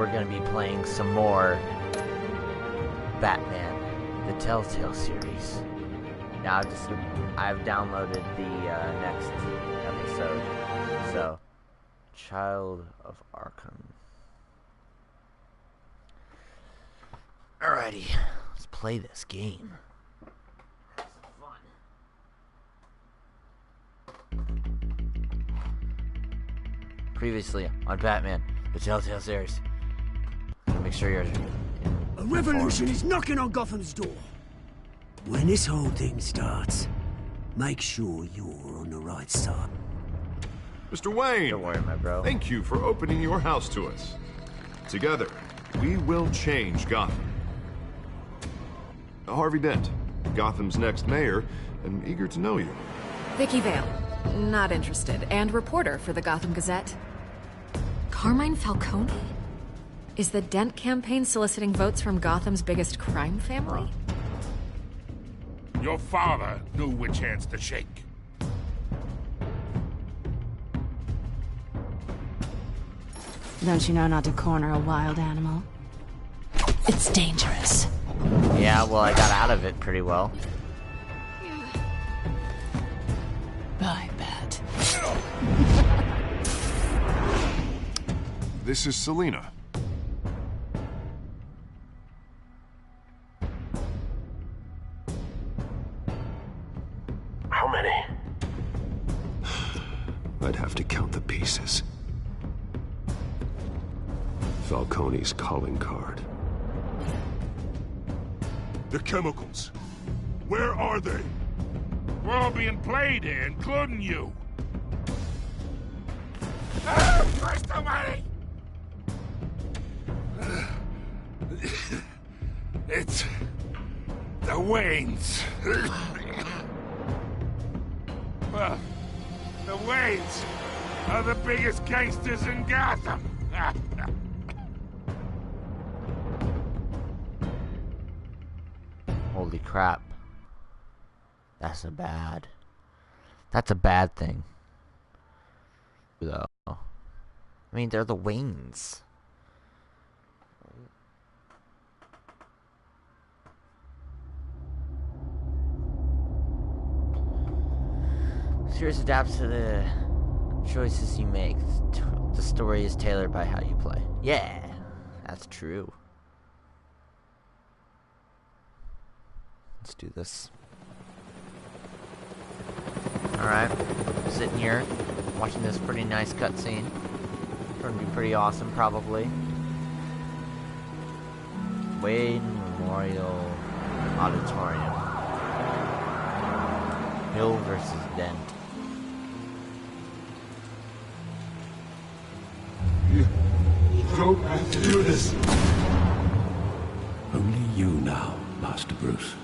we're going to be playing some more Batman, the Telltale series. Now I've downloaded the next episode. So, Child of Arkham. Alrighty, let's play this game. Have some fun. Previously on Batman, the Telltale series. Make sure you're... A revolution is knocking on Gotham's door. When this whole thing starts, make sure you're on the right side. Mr. Wayne! Don't worry, my bro. Thank you for opening your house to us. Together, we will change Gotham. Harvey Dent, Gotham's next mayor, and eager to know you. Vicky Vale, not interested, and reporter for the Gotham Gazette. Carmine Falcone? Is the Dent campaign soliciting votes from Gotham's biggest crime family? Your father knew which hands to shake. Don't you know not to corner a wild animal? It's dangerous. Yeah, well, I got out of it pretty well. I bet. This is Selina. How many? I'd have to count the pieces. Falcone's calling card. The chemicals. Where are they? We're all being played here, including you. Where's the money? It's the Waynes. Well, the Waynes are the biggest gangsters in Gotham. Holy crap. That's a bad thing. Though. I mean, they're the Waynes. Series adapts to the choices you make. The story is tailored by how you play. Yeah, that's true. Let's do this. Alright, sitting here, watching this pretty nice cutscene. Gonna be pretty awesome, probably. Wayne Memorial Auditorium. Hill versus Dent. You don't have to do this. Only you now, Master Bruce.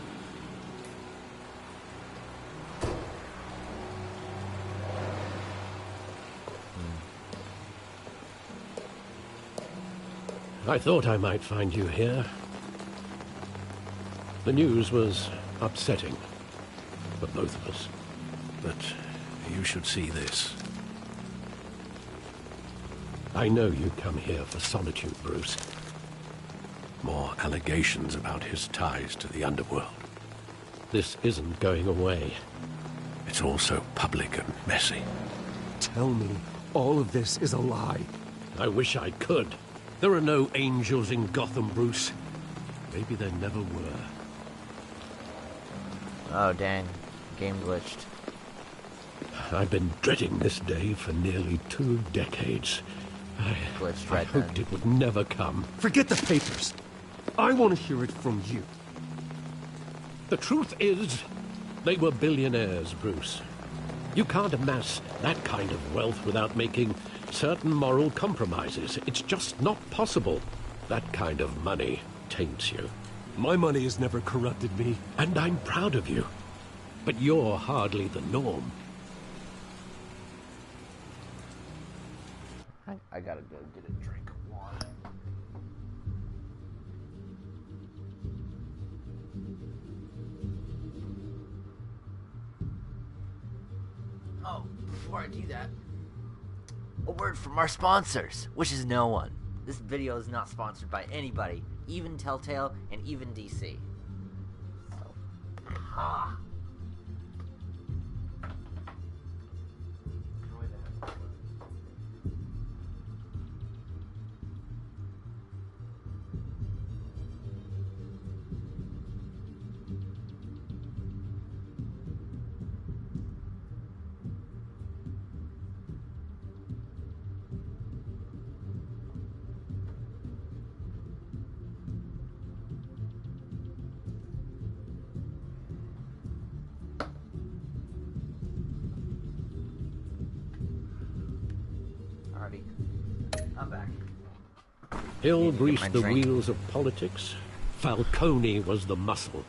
I thought I might find you here. The news was upsetting for both of us. But you should see this. I know you come here for Solitude, Bruce. More allegations about his ties to the underworld. This isn't going away. It's all so public and messy. Tell me, all of this is a lie. I wish I could. There are no angels in Gotham, Bruce. Maybe there never were. Oh, dang. Game glitched. I've been dreading this day for nearly 2 decades. I hoped it would never come. Forget the papers. I want to hear it from you. The truth is, they were billionaires, Bruce. You can't amass that kind of wealth without making certain moral compromises. It's just not possible. That kind of money taints you. My money has never corrupted me. And I'm proud of you. But you're hardly the norm. I gotta go get a drink of water. Oh, before I do that, a word from our sponsors, which is no one. This video is not sponsored by anybody, even Telltale and even DC. So, I'm back. Hill greased the drink. wheels of politics. Falcone was the muscle.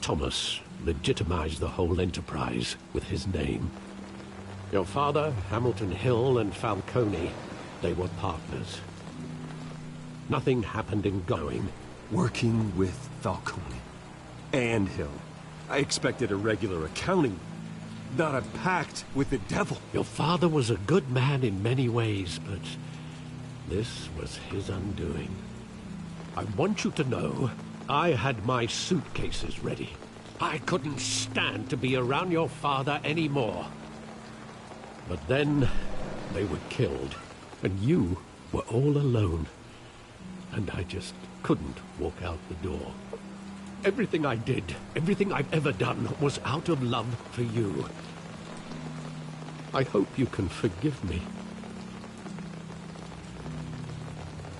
Thomas legitimized the whole enterprise with his name. Your father, Hamilton Hill, and Falcone, they were partners. Nothing happened in going. Working with Falcone and Hill. I expected a regular accounting, not a pact with the devil. Your father was a good man in many ways, but this was his undoing. I want you to know, I had my suitcases ready. I couldn't stand to be around your father anymore. But then, they were killed, and you were all alone. And I just couldn't walk out the door. Everything I did, everything I've ever done, was out of love for you. I hope you can forgive me.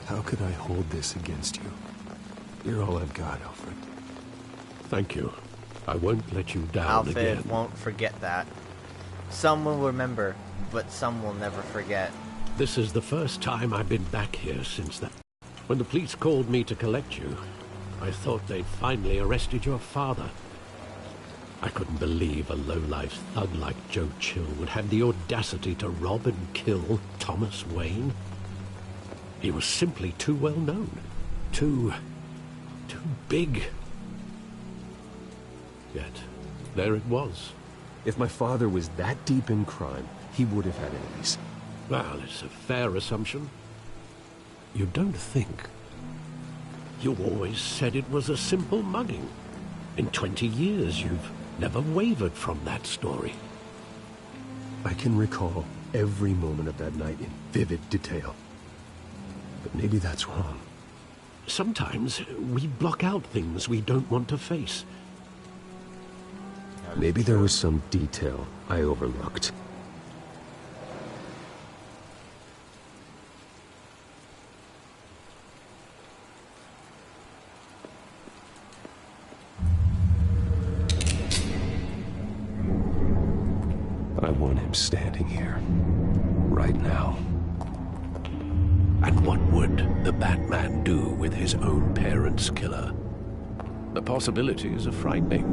How could I hold this against you? You're all I've got, Alfred. Thank you. I won't let you down Alfred again. won't forget that. Some will remember, but some will never forget. This is the first time I've been back here since that. When the police called me to collect you, I thought they'd finally arrested your father. I couldn't believe a low-life thug like Joe Chill would have the audacity to rob and kill Thomas Wayne. He was simply too well known. Too big. Yet, there it was. If my father was that deep in crime, he would have had enemies. Well, it's a fair assumption. You don't think. You always said it was a simple mugging. In 20 years, you've never wavered from that story. I can recall every moment of that night in vivid detail. But maybe that's wrong. Sometimes we block out things we don't want to face. Maybe there was some detail I overlooked. I want him standing here, right now. And what would the Batman do with his own parents' killer? The possibilities are frightening.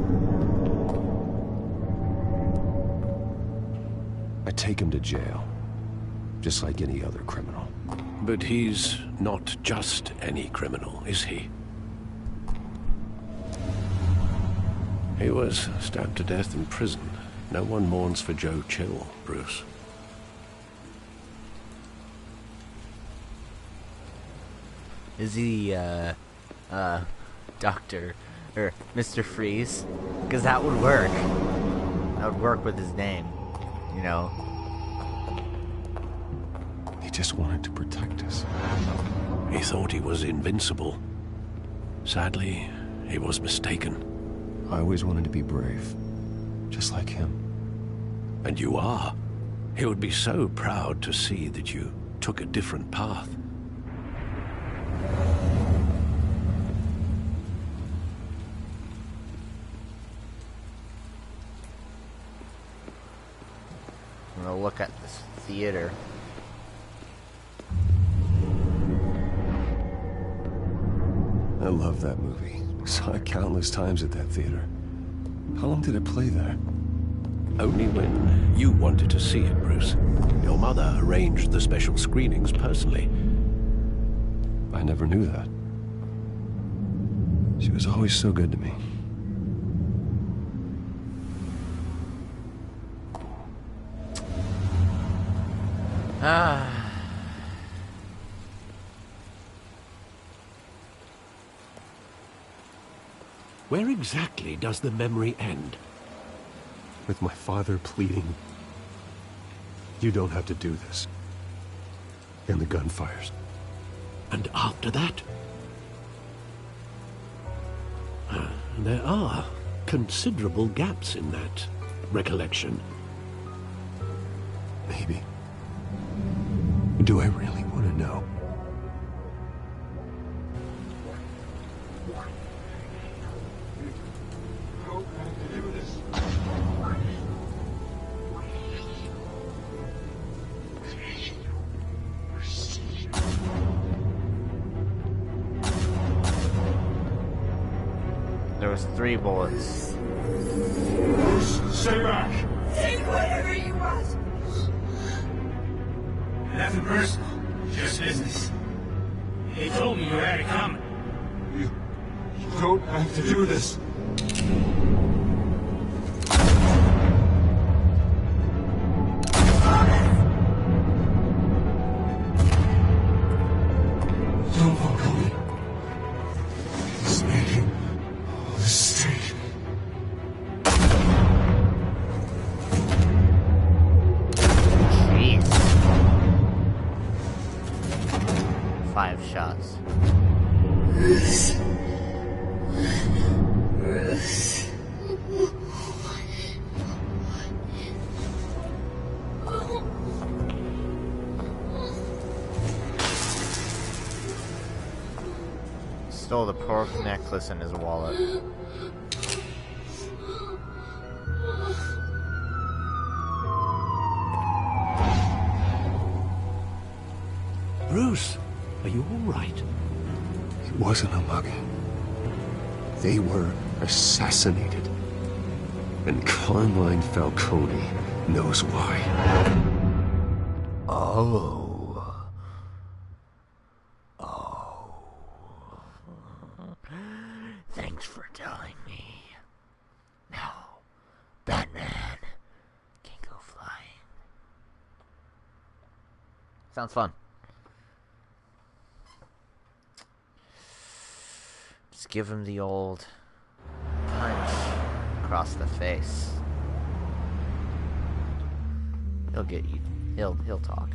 I take him to jail, just like any other criminal. But he's not just any criminal, is he? He was stabbed to death in prison. No one mourns for Joe Chill, Bruce. Is he, Dr. or Mr. Freeze? Because that would work. That would work with his name, you know? He just wanted to protect us. He thought he was invincible. Sadly, he was mistaken. I always wanted to be brave, just like him. And you are. He would be so proud to see that you took a different path. I'm gonna look at this theater. I love that movie. Saw it countless times at that theater. How long did it play there? Only when you wanted to see it, Bruce. Your mother arranged the special screenings personally. I never knew that. She was always so good to me. Where exactly does the memory end? With my father pleading, "You don't have to do this." And the gun fires. And after that? There are considerable gaps in that recollection. Maybe. Do I really want to know? There was 3 bullets. Stay back! Take whatever you want! Nothing personal, just business. They told me you had it coming. You don't have to do this. Don't follow me. It's making all this straight. Jeez. 5 shots. Bruce. Stole the pork necklace and his wallet. Bruce, are you all right? It wasn't a mug. They were assassinated. And Carmine Falcone knows why. Oh. Thanks for telling me. Now, Batman can go flying. Sounds fun. Just give him the old punch across the face. He'll get you. He'll talk.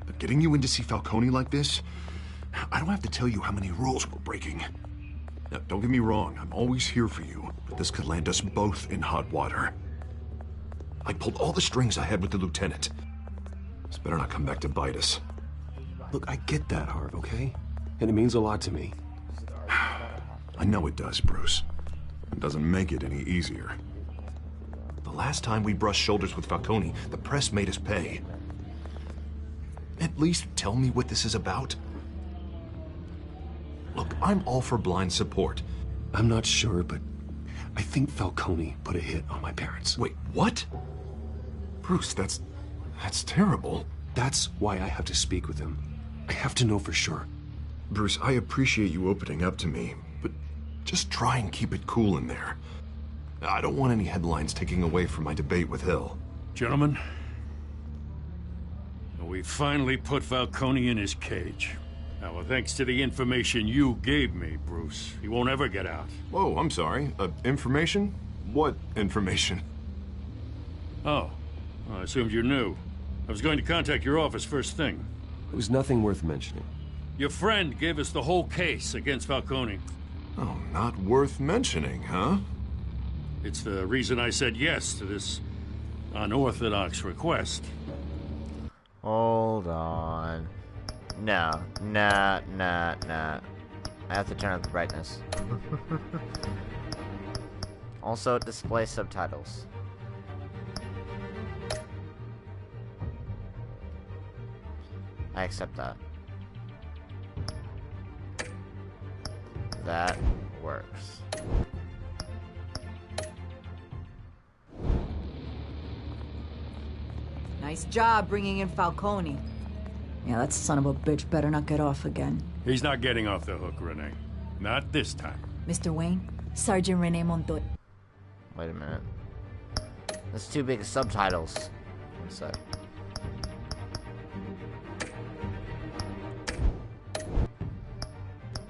But getting you in to see Falcone like this, I don't have to tell you how many rules we're breaking. Now, don't get me wrong, I'm always here for you, but this could land us both in hot water. I pulled all the strings I had with the lieutenant. This better not come back to bite us. Look, I get that, Harv, okay? And it means a lot to me. I know it does, Bruce. It doesn't make it any easier. The last time we brushed shoulders with Falcone, the press made us pay. At least tell me what this is about. Look, I'm all for blind support. I'm not sure, but I think Falcone put a hit on my parents. Wait, what? Bruce, that's terrible. That's why I have to speak with him. I have to know for sure. Bruce, I appreciate you opening up to me, but just try and keep it cool in there. I don't want any headlines taking away from my debate with Hill. Gentlemen, we finally put Falcone in his cage. Now, thanks to the information you gave me, Bruce, he won't ever get out. Whoa, I'm sorry. Information? What information? Oh, I assumed you knew. I was going to contact your office first thing. It was nothing worth mentioning. Your friend gave us the whole case against Falcone. Oh, not worth mentioning, huh? It's the reason I said yes to this unorthodox request. Hold on. No. I have to turn up the brightness. Also, display subtitles. I accept that. That works. Nice job bringing in Falcone. Yeah, that son of a bitch better not get off again. He's not getting off the hook, Renee. Not this time. Mr. Wayne, Sergeant Rene Montoya. Wait a minute. That's too big of subtitles. One sec.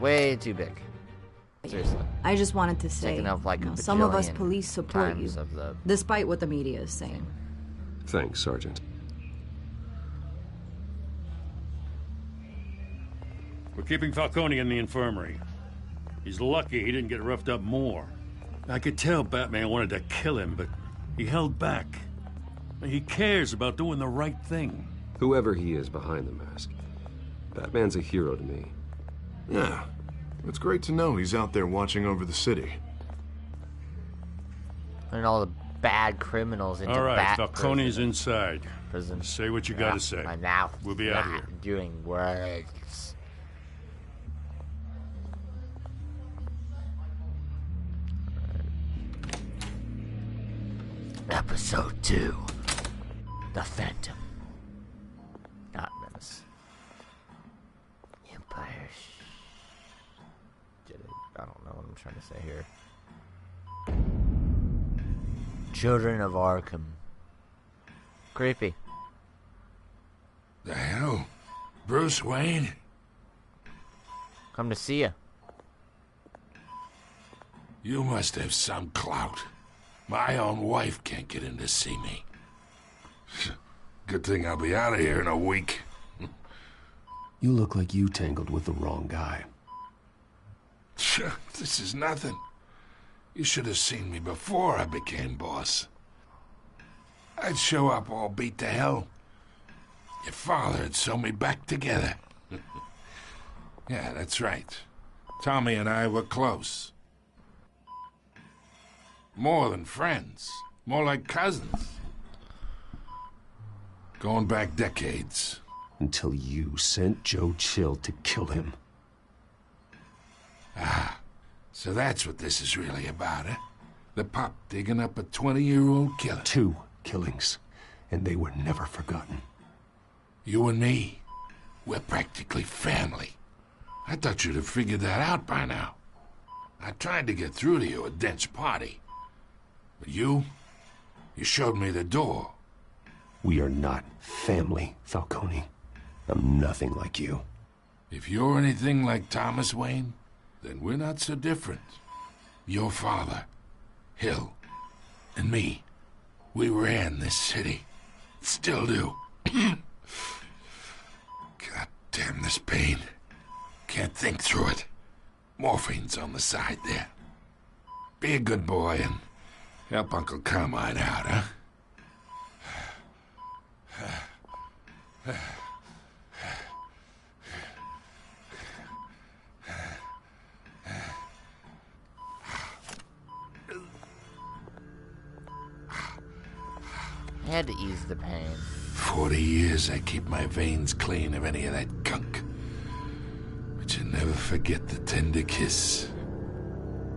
Way too big. Seriously. I just wanted to say, Taking up, like, you know, a some of us bajillion police support you, times of the- despite what the media is saying. Thanks, Sergeant. We're keeping Falcone in the infirmary. He's lucky he didn't get roughed up more. I could tell Batman wanted to kill him, but he held back. He cares about doing the right thing. Whoever he is behind the mask, Batman's a hero to me. Yeah, it's great to know he's out there watching over the city. And all the bad criminals into All right, Bat Falcone's inside. prison. Say what you gotta say. My mouth. We'll be out not here. doing words. Episode 2. The Phantom. Not Menace. Empire. Did it? I don't know what I'm trying to say here. Children of Arkham. Creepy. The hell? Bruce Wayne? Come to see you. You must have some clout. My own wife can't get in to see me. Good thing I'll be out of here in a week. You look like you tangled with the wrong guy. This is nothing. You should have seen me before I became boss. I'd show up all beat to hell. Your father had sewn me back together. Yeah, that's right. Tommy and I were close. More than friends. More like cousins. Going back decades. Until you sent Joe Chill to kill him. Ah, so that's what this is really about, huh? The pup digging up a 20-year-old killer. 2 killings, and they were never forgotten. You and me, we're practically family. I thought you'd have figured that out by now. I tried to get through to you at Dent's party. But you showed me the door. We are not family, Falcone. I'm nothing like you. If you're anything like Thomas Wayne, then we're not so different. Your father, Hill, and me, we ran this city. Still do. God damn this pain. Can't think through it. Morphine's on the side there. Be a good boy and help Uncle Carmine out, huh? I had to ease the pain. 40 years I keep my veins clean of any of that gunk. But you never forget the tender kiss.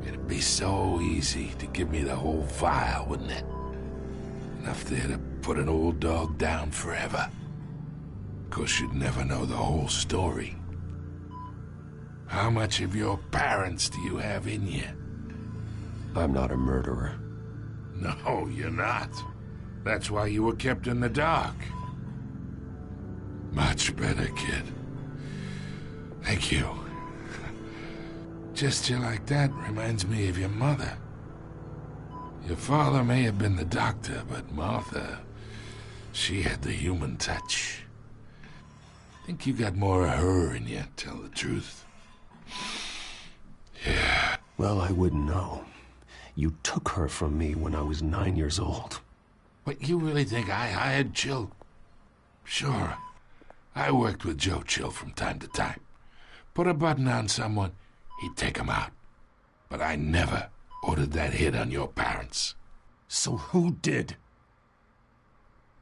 It'd be so easy to give me the whole vial, wouldn't it? Enough there to put an old dog down forever. Of course, you'd never know the whole story. How much of your parents do you have in you? I'm not a murderer. No, you're not. That's why you were kept in the dark. Much better, kid. Thank you. Gesture like that reminds me of your mother. Your father may have been the doctor, but Martha, she had the human touch. I think you got more of her in you, tell the truth. Yeah. Well, I wouldn't know. You took her from me when I was 9 years old. But you really think I hired Chill? Sure. I worked with Joe Chill from time to time. Put a button on someone, he'd take him out. But I never ordered that hit on your parents. So who did?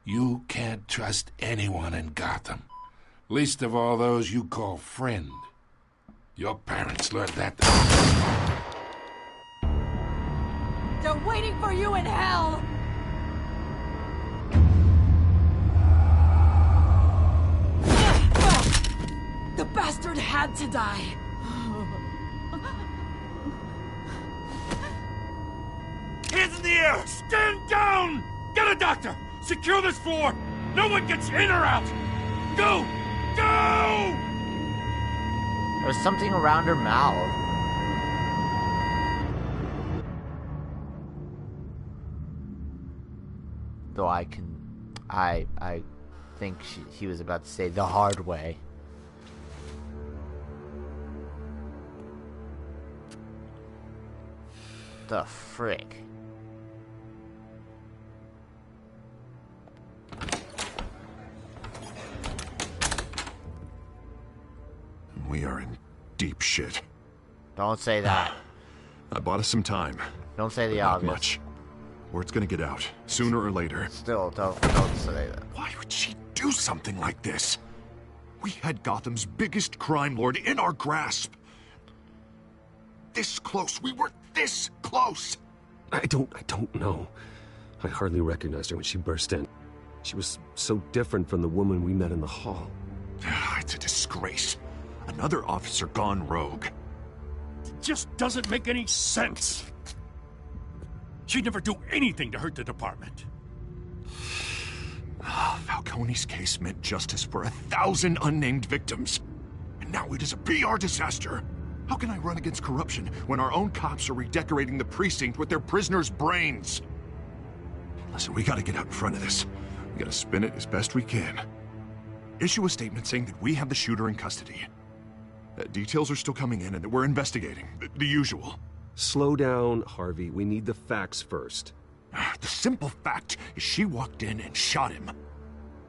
You can't trust anyone in Gotham. Least of all those you call friend. Your parents learned that. They're waiting for you in hell! The bastard had to die. Hands in the air! Stand down! Get a doctor! Secure this floor! No one gets in or out! Go! Go! There's something around her mouth. Though I think he was about to say the hard way. The frick? We are in deep shit. Don't say that. I bought us some time. Don't say the Not obvious. much. Word's gonna get out, sooner or later. Still, don't say that. Why would she do something like this? We had Gotham's biggest crime lord in our grasp. This close. We were this close. I don't know. I hardly recognized her when she burst in. She was so different from the woman we met in the hall. It's a disgrace. Another officer gone rogue. It just doesn't make any sense. She'd never do anything to hurt the department. Falcone's case meant justice for 1,000 unnamed victims. And now it is a PR disaster. How can I run against corruption when our own cops are redecorating the precinct with their prisoners' brains? Listen, we gotta get out in front of this. We gotta spin it as best we can. Issue a statement saying that we have the shooter in custody. Details are still coming in and that we're investigating. The usual. Slow down, Harvey. We need the facts first. The simple fact is she walked in and shot him.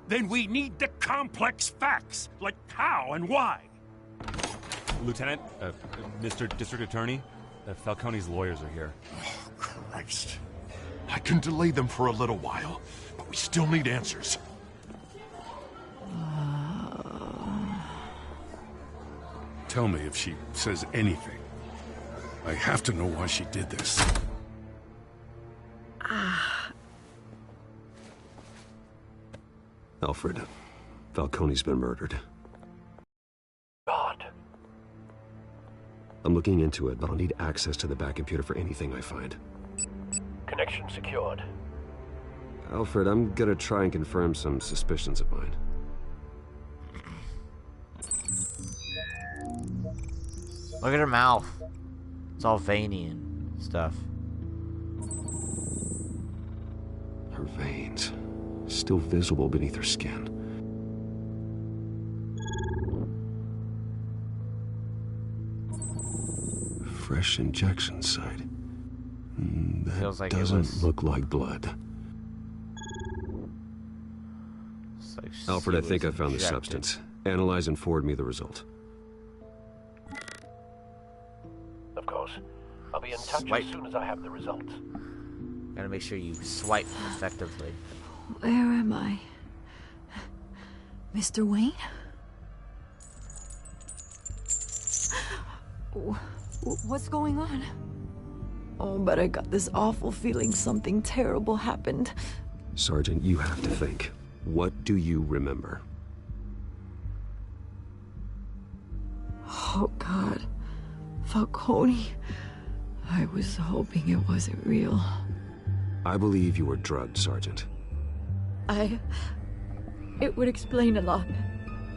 Then we need the complex facts, like how and why. Lieutenant, Mr. District Attorney, Falcone's lawyers are here. Oh, Christ. I can delay them for a little while, but we still need answers. Tell me if she says anything. I have to know why she did this. Alfred, Falcone's been murdered. God. I'm looking into it, but I'll need access to the back computer for anything I find. Connection secured. Alfred, I'm gonna try and confirm some suspicions of mine. Look at her mouth. It's all veiny and stuff. Her veins, still visible beneath her skin. Fresh injection site. That Feels like it doesn't was- look like blood. It's like Alfred, I she think I was found the injected. substance. Analyze and forward me the result. Of course. I'll be in touch Swipe. as soon as I have the results. Gotta make sure you swipe effectively. Where am I? Mr. Wayne? What's going on? Oh, but I got this awful feeling something terrible happened. Sergeant, you have to think. What do you remember? Oh, God. Falcone. I was hoping it wasn't real. I believe you were drugged, Sergeant. It would explain a lot.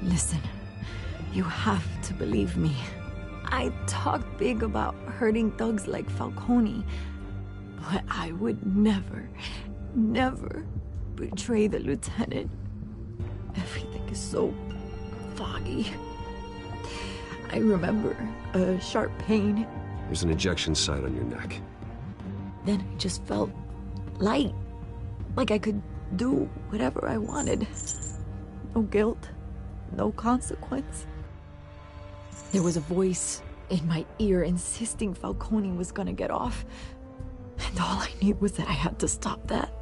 Listen, you have to believe me. I talked big about hurting thugs like Falcone, but I would never, never betray the lieutenant. Everything is so foggy. I remember a sharp pain. There's an injection site on your neck. Then I just felt light, like I could do whatever I wanted. No guilt, no consequence. There was a voice in my ear insisting Falcone was gonna get off. And all I knew was that I had to stop that.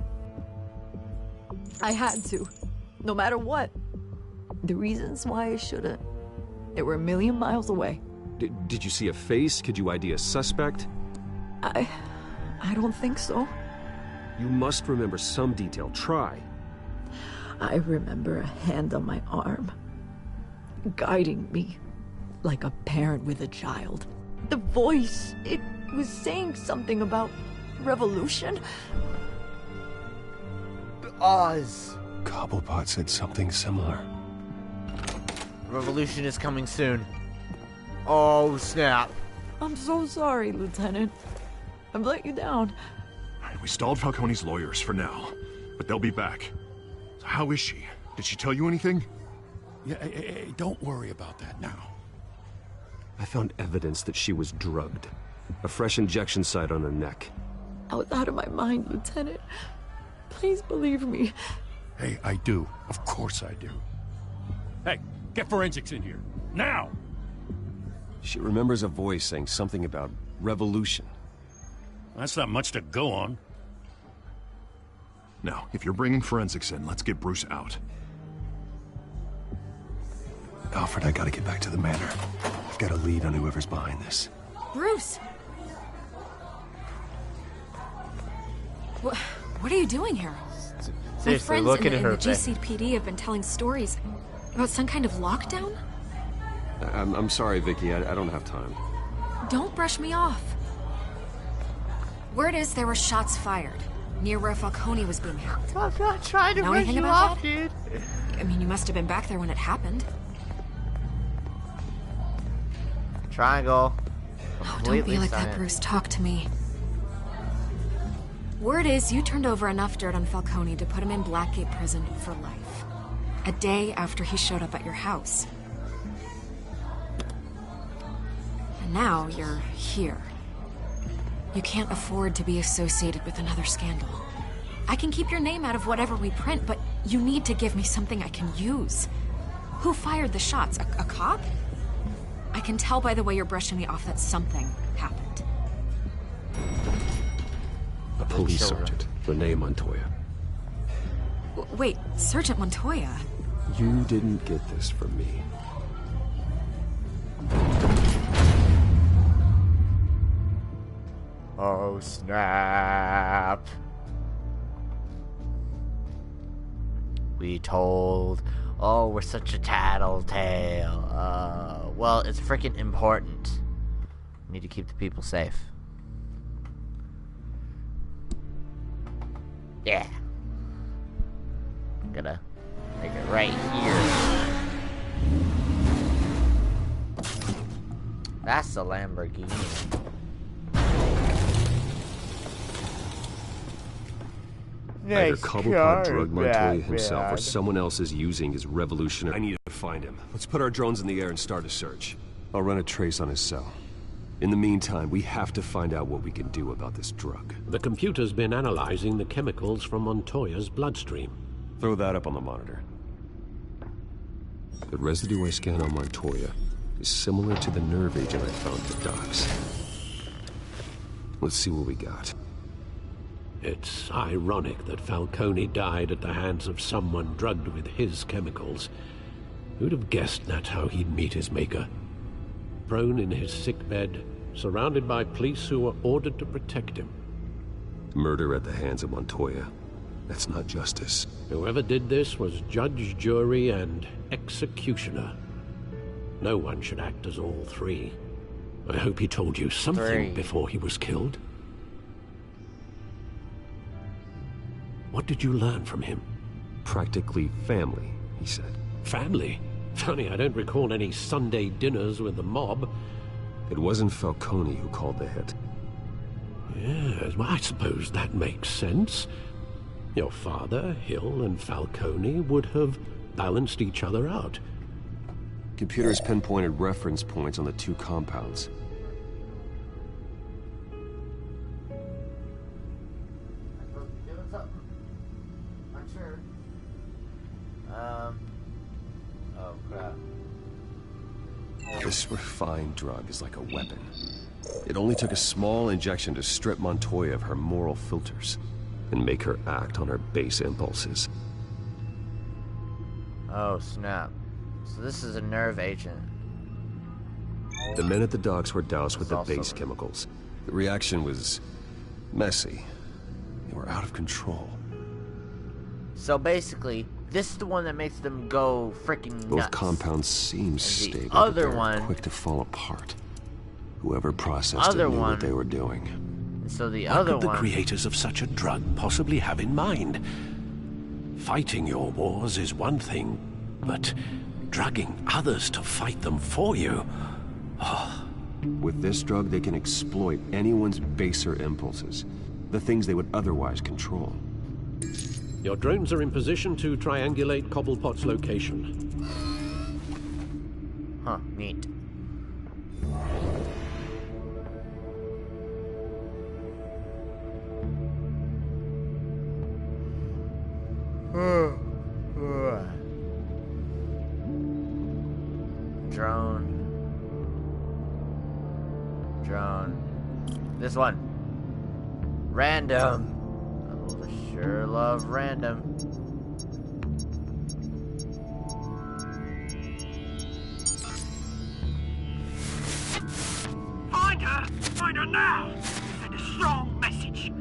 I had to, no matter what. The reasons why I shouldn't, they were a million miles away. Did you see a face? Could you ID a suspect? I don't think so. You must remember some detail. Try. I remember a hand on my arm, guiding me like a parent with a child. The voice, it was saying something about revolution. Oz. Cobblepot said something similar. Revolution is coming soon. Oh, snap. I'm so sorry, Lieutenant. I've let you down. We stalled Falcone's lawyers for now, but they'll be back. So how is she? Did she tell you anything? Yeah, hey, don't worry about that now. I found evidence that she was drugged. A fresh injection site on her neck. I was out of my mind, Lieutenant. Please believe me. Hey, I do. Of course I do. Hey, get forensics in here. Now! She remembers a voice saying something about revolution. That's not much to go on. Now, if you're bringing forensics in, let's get Bruce out. Alfred, I gotta get back to the manor. I've got a lead on whoever's behind this. Bruce! What are you doing here? Seriously, My friends look in at the her GCPD have been telling stories about some kind of lockdown? I'm sorry, Vicky. I don't have time. Don't brush me off. Word is there were shots fired near where Falcone was being held. I'm not trying to Know brush anything you about off, that? dude. I mean, you must have been back there when it happened. Triangle. Oh, don't be like that, Bruce. Talk to me. Word is you turned over enough dirt on Falcone to put him in Blackgate Prison for life. A day after he showed up at your house. And now you're here. You can't afford to be associated with another scandal. I can keep your name out of whatever we print, but you need to give me something I can use. Who fired the shots? A cop? I can tell by the way you're brushing me off that something happened. A police sergeant, Renee Montoya. Wait, Sergeant Montoya? You didn't get this from me. Oh, snap. We told... Oh, we're such a tattletale. Well, it's freaking important. We need to keep the people safe. Yeah. Gonna make it right here. That's a Lamborghini. Either Cobblepot drugged Montoya himself or someone else is using his revolutionary... I need to find him. Let's put our drones in the air and start a search. I'll run a trace on his cell. In the meantime, we have to find out what we can do about this drug. The computer's been analyzing the chemicals from Montoya's bloodstream. Throw that up on the monitor. The residue I scan on Montoya is similar to the nerve agent I found at the docks. Let's see what we got. It's ironic that Falcone died at the hands of someone drugged with his chemicals. Who'd have guessed that's how he'd meet his maker? Prone in his sickbed, surrounded by police who were ordered to protect him. Murder at the hands of Montoya. That's not justice. Whoever did this was judge, jury, and executioner. No one should act as all three. I hope he told you something before he was killed. What did you learn from him? Practically family, he said. Family? Funny, I don't recall any Sunday dinners with the mob. It wasn't Falcone who called the hit. Yes, well, I suppose that makes sense. Your father, Hill, and Falcone would have balanced each other out. Computers pinpointed reference points on the two compounds. Oh, crap. This refined drug is like a weapon. It only took a small injection to strip Montoya of her moral filters and make her act on her base impulses. Oh, snap. So this is a nerve agent. The men at the docks were doused with the base chemicals. The reaction was messy. They were out of control. So basically, this is the one that makes them go freaking nuts. Both compounds seem stable, but other they were one, quick to fall apart. Whoever processed it knew what they were doing. So the what other could the one... creators of such a drug possibly have in mind? Fighting your wars is one thing, but drugging others to fight them for you... Oh. With this drug, they can exploit anyone's baser impulses. The things they would otherwise control. Your drones are in position to triangulate Cobblepot's location. Huh, neat. Drone. This one. Random. Oh, sure love random. Find her! Find her now! Send a strong message.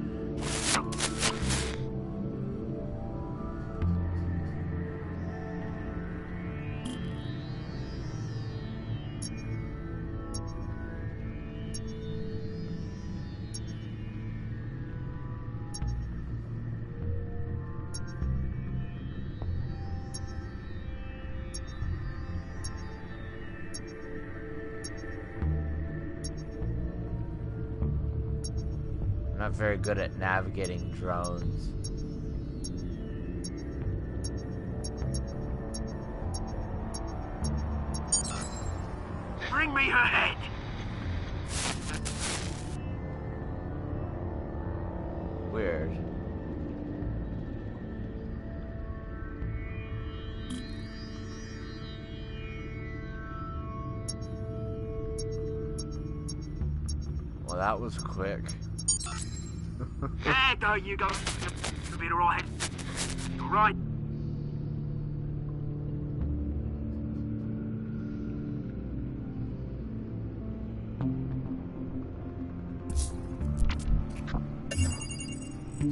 Not very good at navigating drones. Bring me her head! Weird. Well, that was quick. There go you go. You'll be alright. Alright.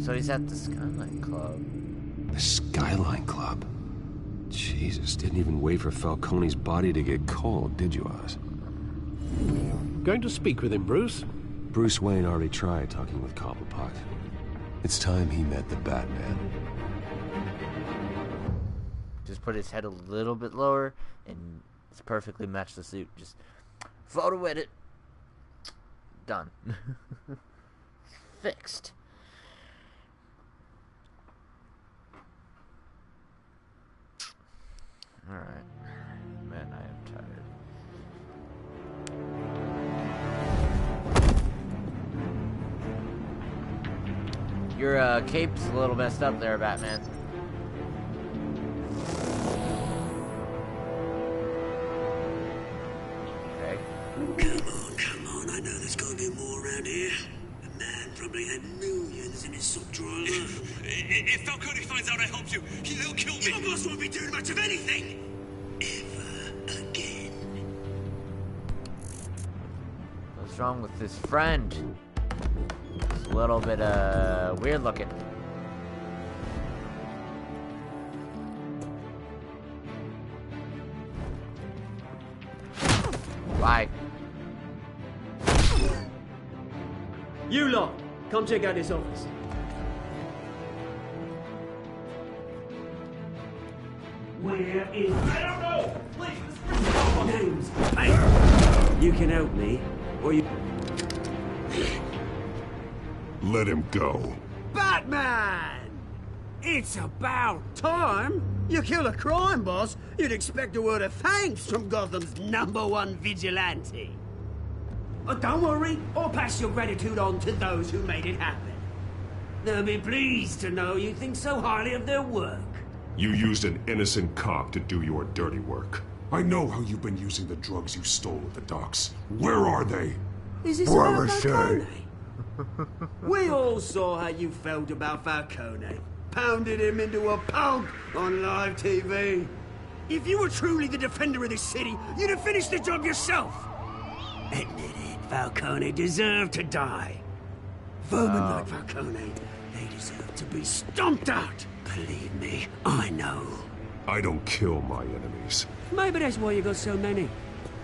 So he's at the Skyline Club. The Skyline Club? Jesus, didn't even wait for Falcone's body to get cold, did you, Oz? Going to speak with him, Bruce? Bruce Wayne already tried talking with Cobblepot. It's time he met the Batman. Just put his head a little bit lower, and it's perfectly matched the suit. Just photo edit. Done. Fixed. Alright. Man, I am tired. Your cape's a little messed up there, Batman. Okay. Come on, I know there's gotta be more around here. The man probably had millions in his sock drawer alone. If Falcone finds out I helped you, he'll kill me. Your boss won't be doing much of anything! Ever again. What's wrong with this friend? It's a little bit, weird looking. Why? You lot, come check out this office. Where is... I don't know! Please, Names. Hey, you can help me, or you... Let him go. Batman! It's about time. You kill a crime boss, you'd expect a word of thanks from Gotham's #1 vigilante. Oh, don't worry, I'll pass your gratitude on to those who made it happen. They'll be pleased to know you think so highly of their work. You used an innocent cop to do your dirty work. I know how you've been using the drugs you stole at the docks. Where are they? Is this about Falcone? We all saw how you felt about Falcone. Pounded him into a pulp on live TV. If you were truly the defender of this city, you'd have finished the job yourself. Admit it, Falcone deserved to die. Vermin like Falcone, they deserve to be stomped out. Believe me, I know. I don't kill my enemies. Maybe that's why you got so many.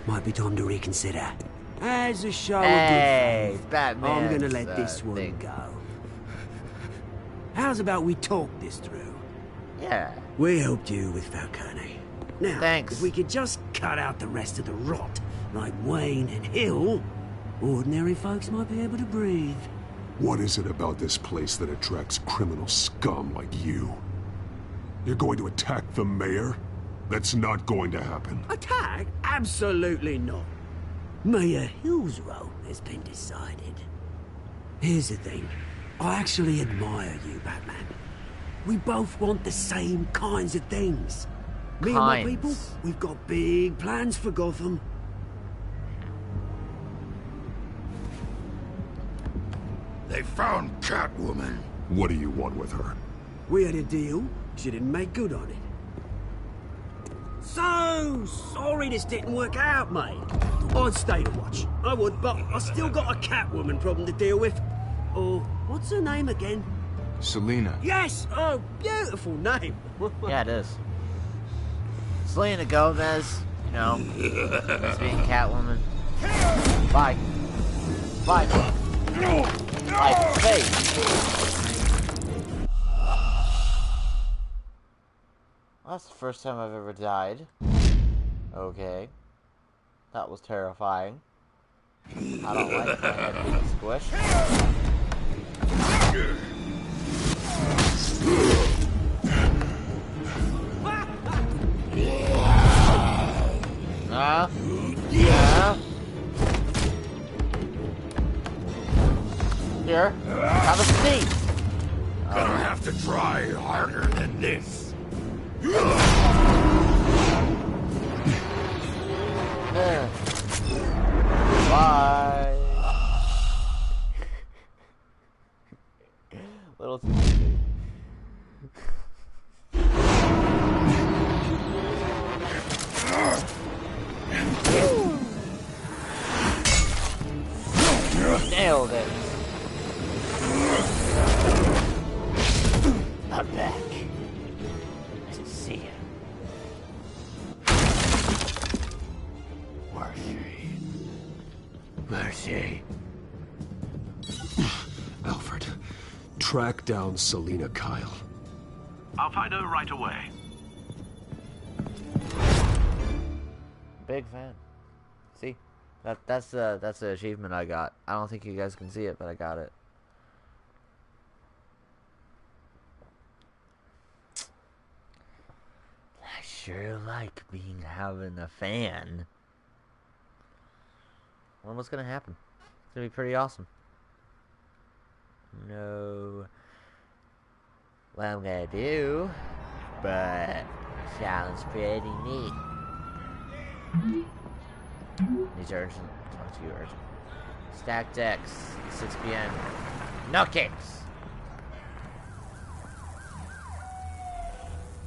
Might be time to reconsider. As a show Hey, of good faith, Batman. I'm gonna let this one go. How's about we talk this through? Yeah. We helped you with Falcone. Now, Thanks. if we could just cut out the rest of the rot, like Wayne and Hill, ordinary folks might be able to breathe. What is it about this place that attracts criminal scum like you? You're going to attack the mayor? That's not going to happen. Attack? Absolutely not. Mayor Hill's role has been decided. Here's the thing. I actually admire you, Batman. We both want the same kinds of things. Me and my people, we've got big plans for Gotham. They found Catwoman. What do you want with her? We had a deal. She didn't make good on it. So sorry this didn't work out, mate. I'd stay to watch. I would, but I still got a Catwoman problem to deal with. Oh, what's her name again? Selina. Yes! Oh, beautiful name. Yeah, it is. Selena Gomez, you know, being Catwoman. Bye. Bye. Bye. Face. Well, that's the first time I've ever died. Okay. That was terrifying. I don't like my head being squished. Yeah. Here, have a seat. Gonna have to try harder than this. Bye. Little too nailed it. I'm back. Nice to see you. Mercy. Alfred, track down Selina Kyle. I'll find her right away. Big fan. See? That's the achievement I got. I don't think you guys can see it, but I got it. I sure like having a fan. Well, what's gonna happen? It's gonna be pretty awesome. No. What I'm gonna do, but sounds pretty neat. These are urgent. Talk to you urgent. Stack decks, 6 p.m. No kicks.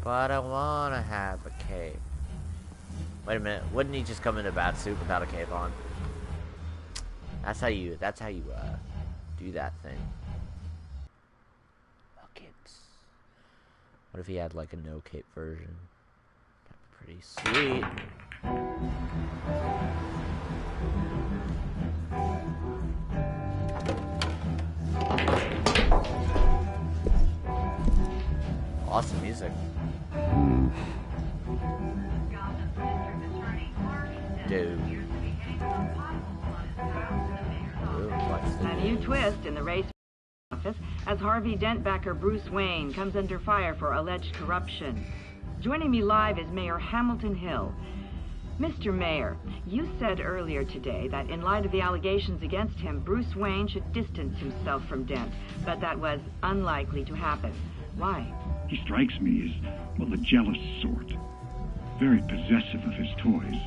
But I wanna have a cape. Wait a minute, wouldn't he just come in a bat suit without a cape on? That's how you do that thing. Buckets. What if he had like a no cape version? That'd be pretty sweet. Awesome music. Dude. A new twist in the race office as Harvey Dent-backer Bruce Wayne comes under fire for alleged corruption. Joining me live is Mayor Hamilton Hill. Mr. Mayor, you said earlier today that in light of the allegations against him, Bruce Wayne should distance himself from Dent, but that was unlikely to happen. Why? He strikes me as, well, the jealous sort. Very possessive of his toys.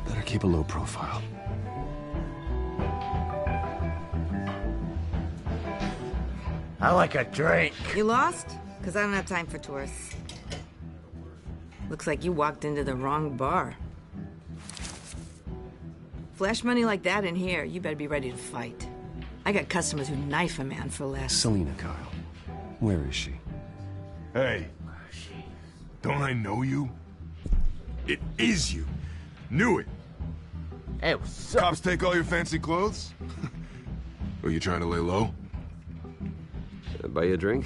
Better keep a low profile. I like a drink. You lost? Because I don't have time for tourists. Looks like you walked into the wrong bar. Flash money like that in here, you better be ready to fight. I got customers who knife a man for less. Selina Kyle. Where is she? Hey. Don't I know you? It is you. Knew it. Hey, what's up? Cops take all your fancy clothes? Are you trying to lay low? Buy you a drink?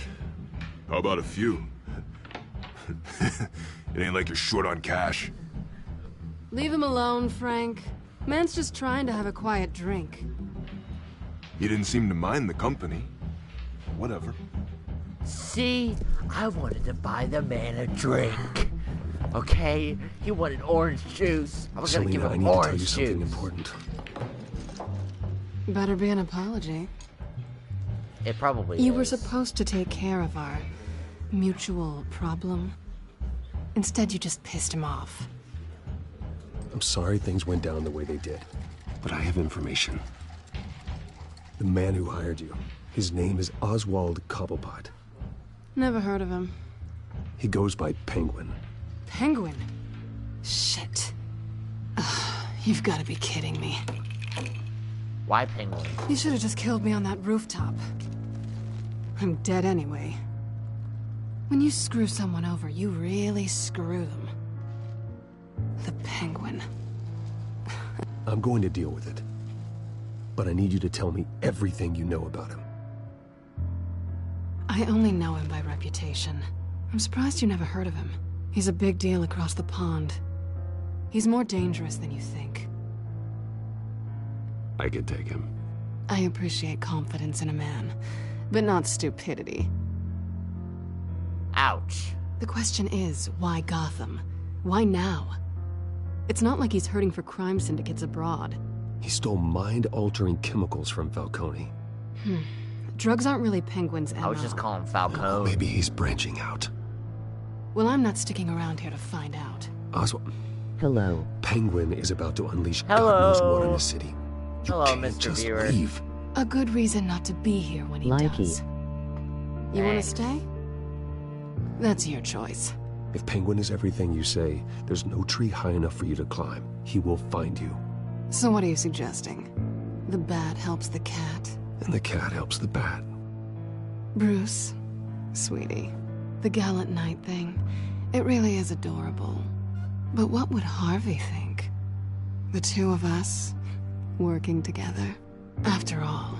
How about a few? It ain't like you're short on cash. Leave him alone, Frank. Man's just trying to have a quiet drink. You didn't seem to mind the company. Whatever. See? I wanted to buy the man a drink. Okay? He wanted orange juice. I was gonna give him orange juice. I need to tell you something important. Better be an apology. It probably You is. were supposed to take care of our mutual problem. Instead, you just pissed him off. I'm sorry things went down the way they did, but I have information. The man who hired you, his name is Oswald Cobblepot. Never heard of him. He goes by Penguin. Penguin? Shit. Ugh, you've got to be kidding me. Why Penguin? You should have just killed me on that rooftop. I'm dead anyway. When you screw someone over, you really screw them. The Penguin. I'm going to deal with it. But I need you to tell me everything you know about him. I only know him by reputation. I'm surprised you never heard of him. He's a big deal across the pond. He's more dangerous than you think. I can take him. I appreciate confidence in a man, but not stupidity. Ouch. The question is, why Gotham? Why now? It's not like he's hurting for crime syndicates abroad. He stole mind-altering chemicals from Falcone. Drugs aren't really Penguin's MO. I was just calling Falcone. Oh, maybe he's branching out. Well, I'm not sticking around here to find out. Oswald. Hello. Penguin is about to unleash God knows what in the city. You Hello, can't Mr. just Viewer. leave. A good reason not to be here when he does. You want to stay? That's your choice. If Penguin is everything you say, there's no tree high enough for you to climb. He will find you. So what are you suggesting? The bat helps the cat? And the cat helps the bat. Bruce, sweetie, the gallant knight thing, it really is adorable. But what would Harvey think? The two of us, working together? After all,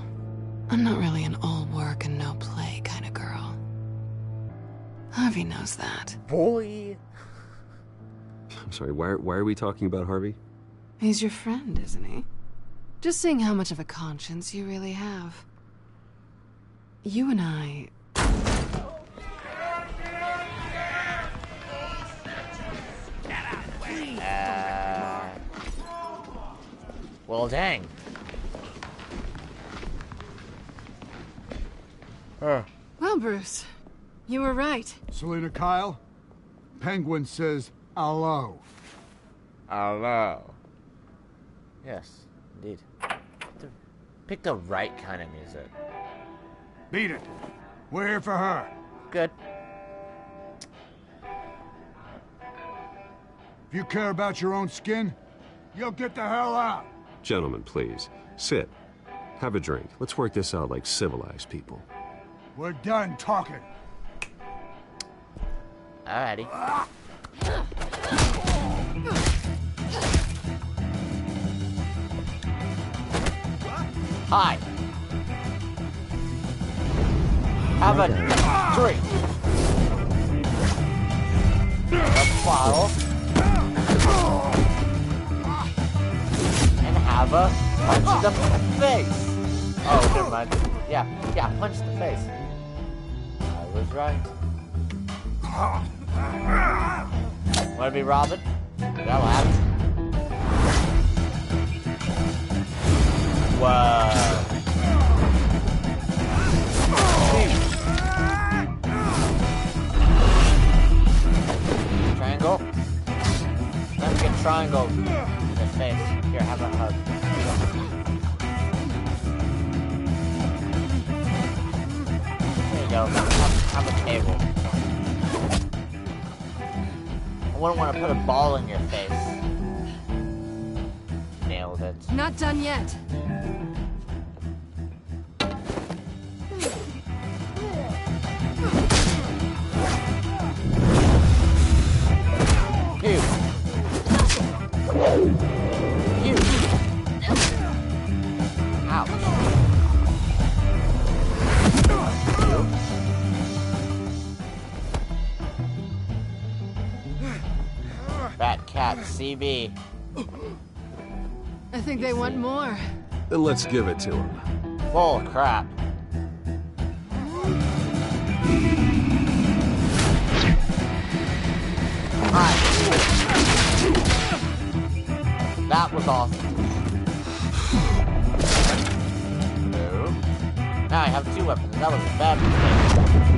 I'm not really an all work and no play kind of girl. Harvey knows that. Boy! I'm sorry, why are we talking about Harvey? He's your friend, isn't he? Just seeing how much of a conscience you really have. You and I... Well, dang. Well, Bruce, you were right. Selina Kyle, Penguin says hello. Hello. Yes, indeed. Pick the right kind of music. Beat it. We're here for her. Good. If you care about your own skin, you'll get the hell out. Gentlemen, please. Sit. Have a drink. Let's work this out like civilized people. We're done talking. Alrighty. Hi. Have a drink. A bottle. And have a punch in the face. Oh, never mind. Yeah, punch in the face. I was right. Wanna be Robin? That'll happen. Whoa. Triangle? Let me get triangle in the face. Here, have a hug. There you go. Have a table. I wouldn't want to put a ball in your face. Nailed it. Not done yet. Pew. Pew. Ouch. Cat, CB. I think they want more. Then let's give it to them. Bull crap. Alright. That was awesome. No. Now I have 2 weapons. That was a bad mistake.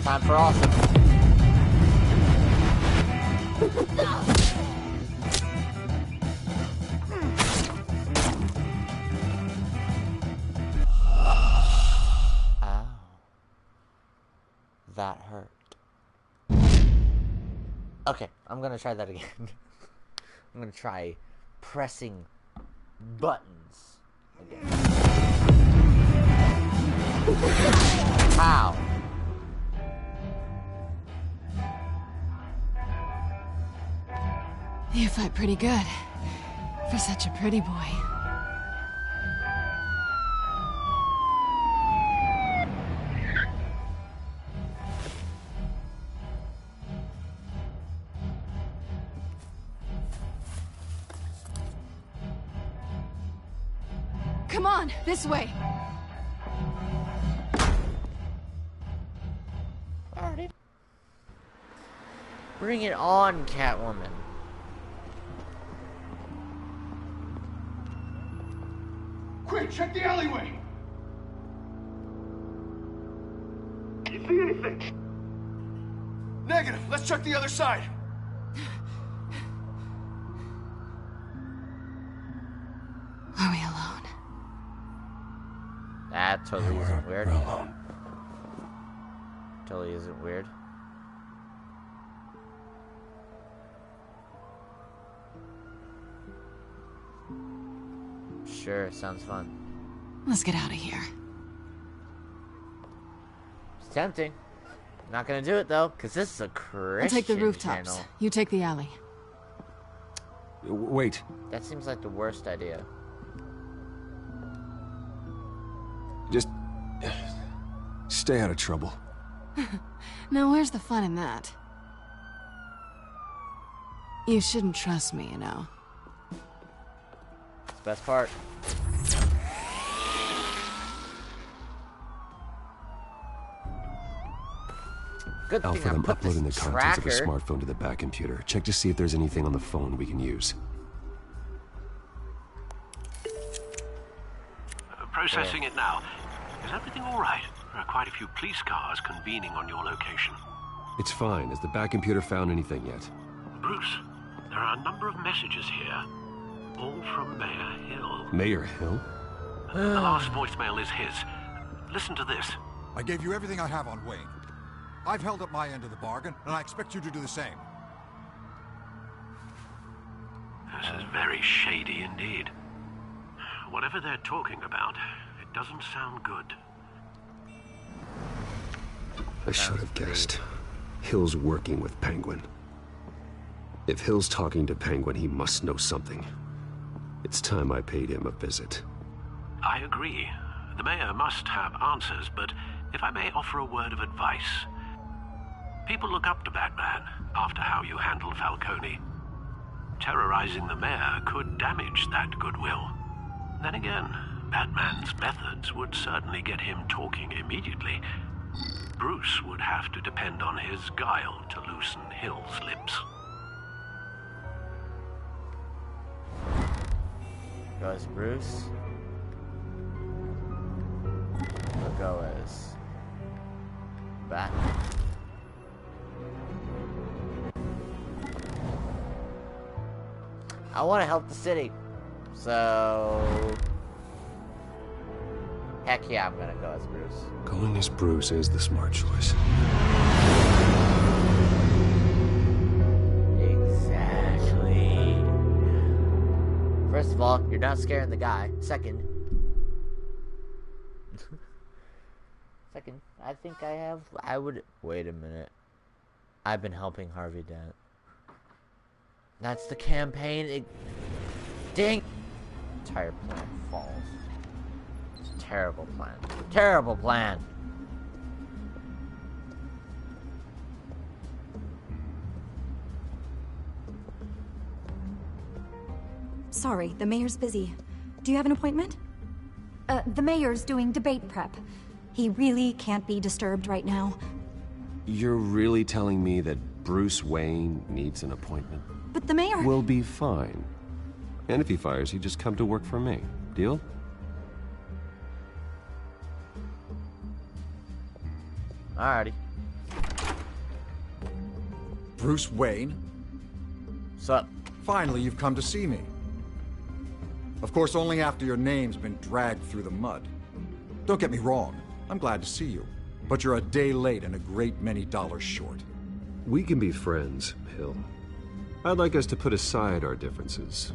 Time for awesome. Ow. That hurt. Okay, I'm gonna try that again. I'm gonna try pressing buttons again. How? You fight pretty good. For such a pretty boy. Come on, this way. Alrighty. Bring it on, Catwoman. Quick, check the alleyway! You see anything? Negative. Let's check the other side. Are we alone? That totally isn't weird. Totally isn't weird. Sure, sounds fun. Let's get out of here. It's tempting. Not gonna do it though, because this is a Christian I'll take the rooftops. channel. You take the alley. Wait. That seems like the worst idea. Just stay out of trouble. Now where's the fun in that? You shouldn't trust me, you know. It's the best part. Good thing Alfred, I I'm put uploading the this contents of the tracker. smartphone to the back computer. Check to see if there's anything on the phone we can use. Processing it now. Is everything all right? There are quite a few police cars convening on your location. It's fine. Has the back computer found anything yet? Bruce, there are a number of messages here, all from Mayor Hill. Mayor Hill? The last voicemail is his. Listen to this. I gave you everything I have on Wayne. I've held up my end of the bargain, and I expect you to do the same. This is very shady indeed. Whatever they're talking about, it doesn't sound good. I should have guessed. Hill's working with Penguin. If Hill's talking to Penguin, he must know something. It's time I paid him a visit. I agree. The mayor must have answers, but if I may offer a word of advice. People look up to Batman after how you handled Falcone. Terrorizing the mayor could damage that goodwill. Then again, Batman's methods would certainly get him talking immediately. Bruce would have to depend on his guile to loosen Hill's lips. Goes Bruce. We'll go as Batman. I want to help the city, so heck yeah, I'm gonna go as Bruce. Going as Bruce is the smart choice. Exactly. First of all, you're not scaring the guy. Second, I think I would. Wait a minute. I've been helping Harvey Dent. That's the campaign. Dang! Entire plan falls. It's a terrible plan. Terrible plan! Sorry, the mayor's busy. Do you have an appointment? The mayor's doing debate prep. He really can't be disturbed right now. You're really telling me that Bruce Wayne needs an appointment? But the mayor... We'll be fine. And if he fires, he'd just come to work for me. Deal? Alrighty. Bruce Wayne? Sup? Finally, you've come to see me. Of course, only after your name's been dragged through the mud. Don't get me wrong, I'm glad to see you. But you're a day late and a great many dollars short. We can be friends, Hill. I'd like us to put aside our differences.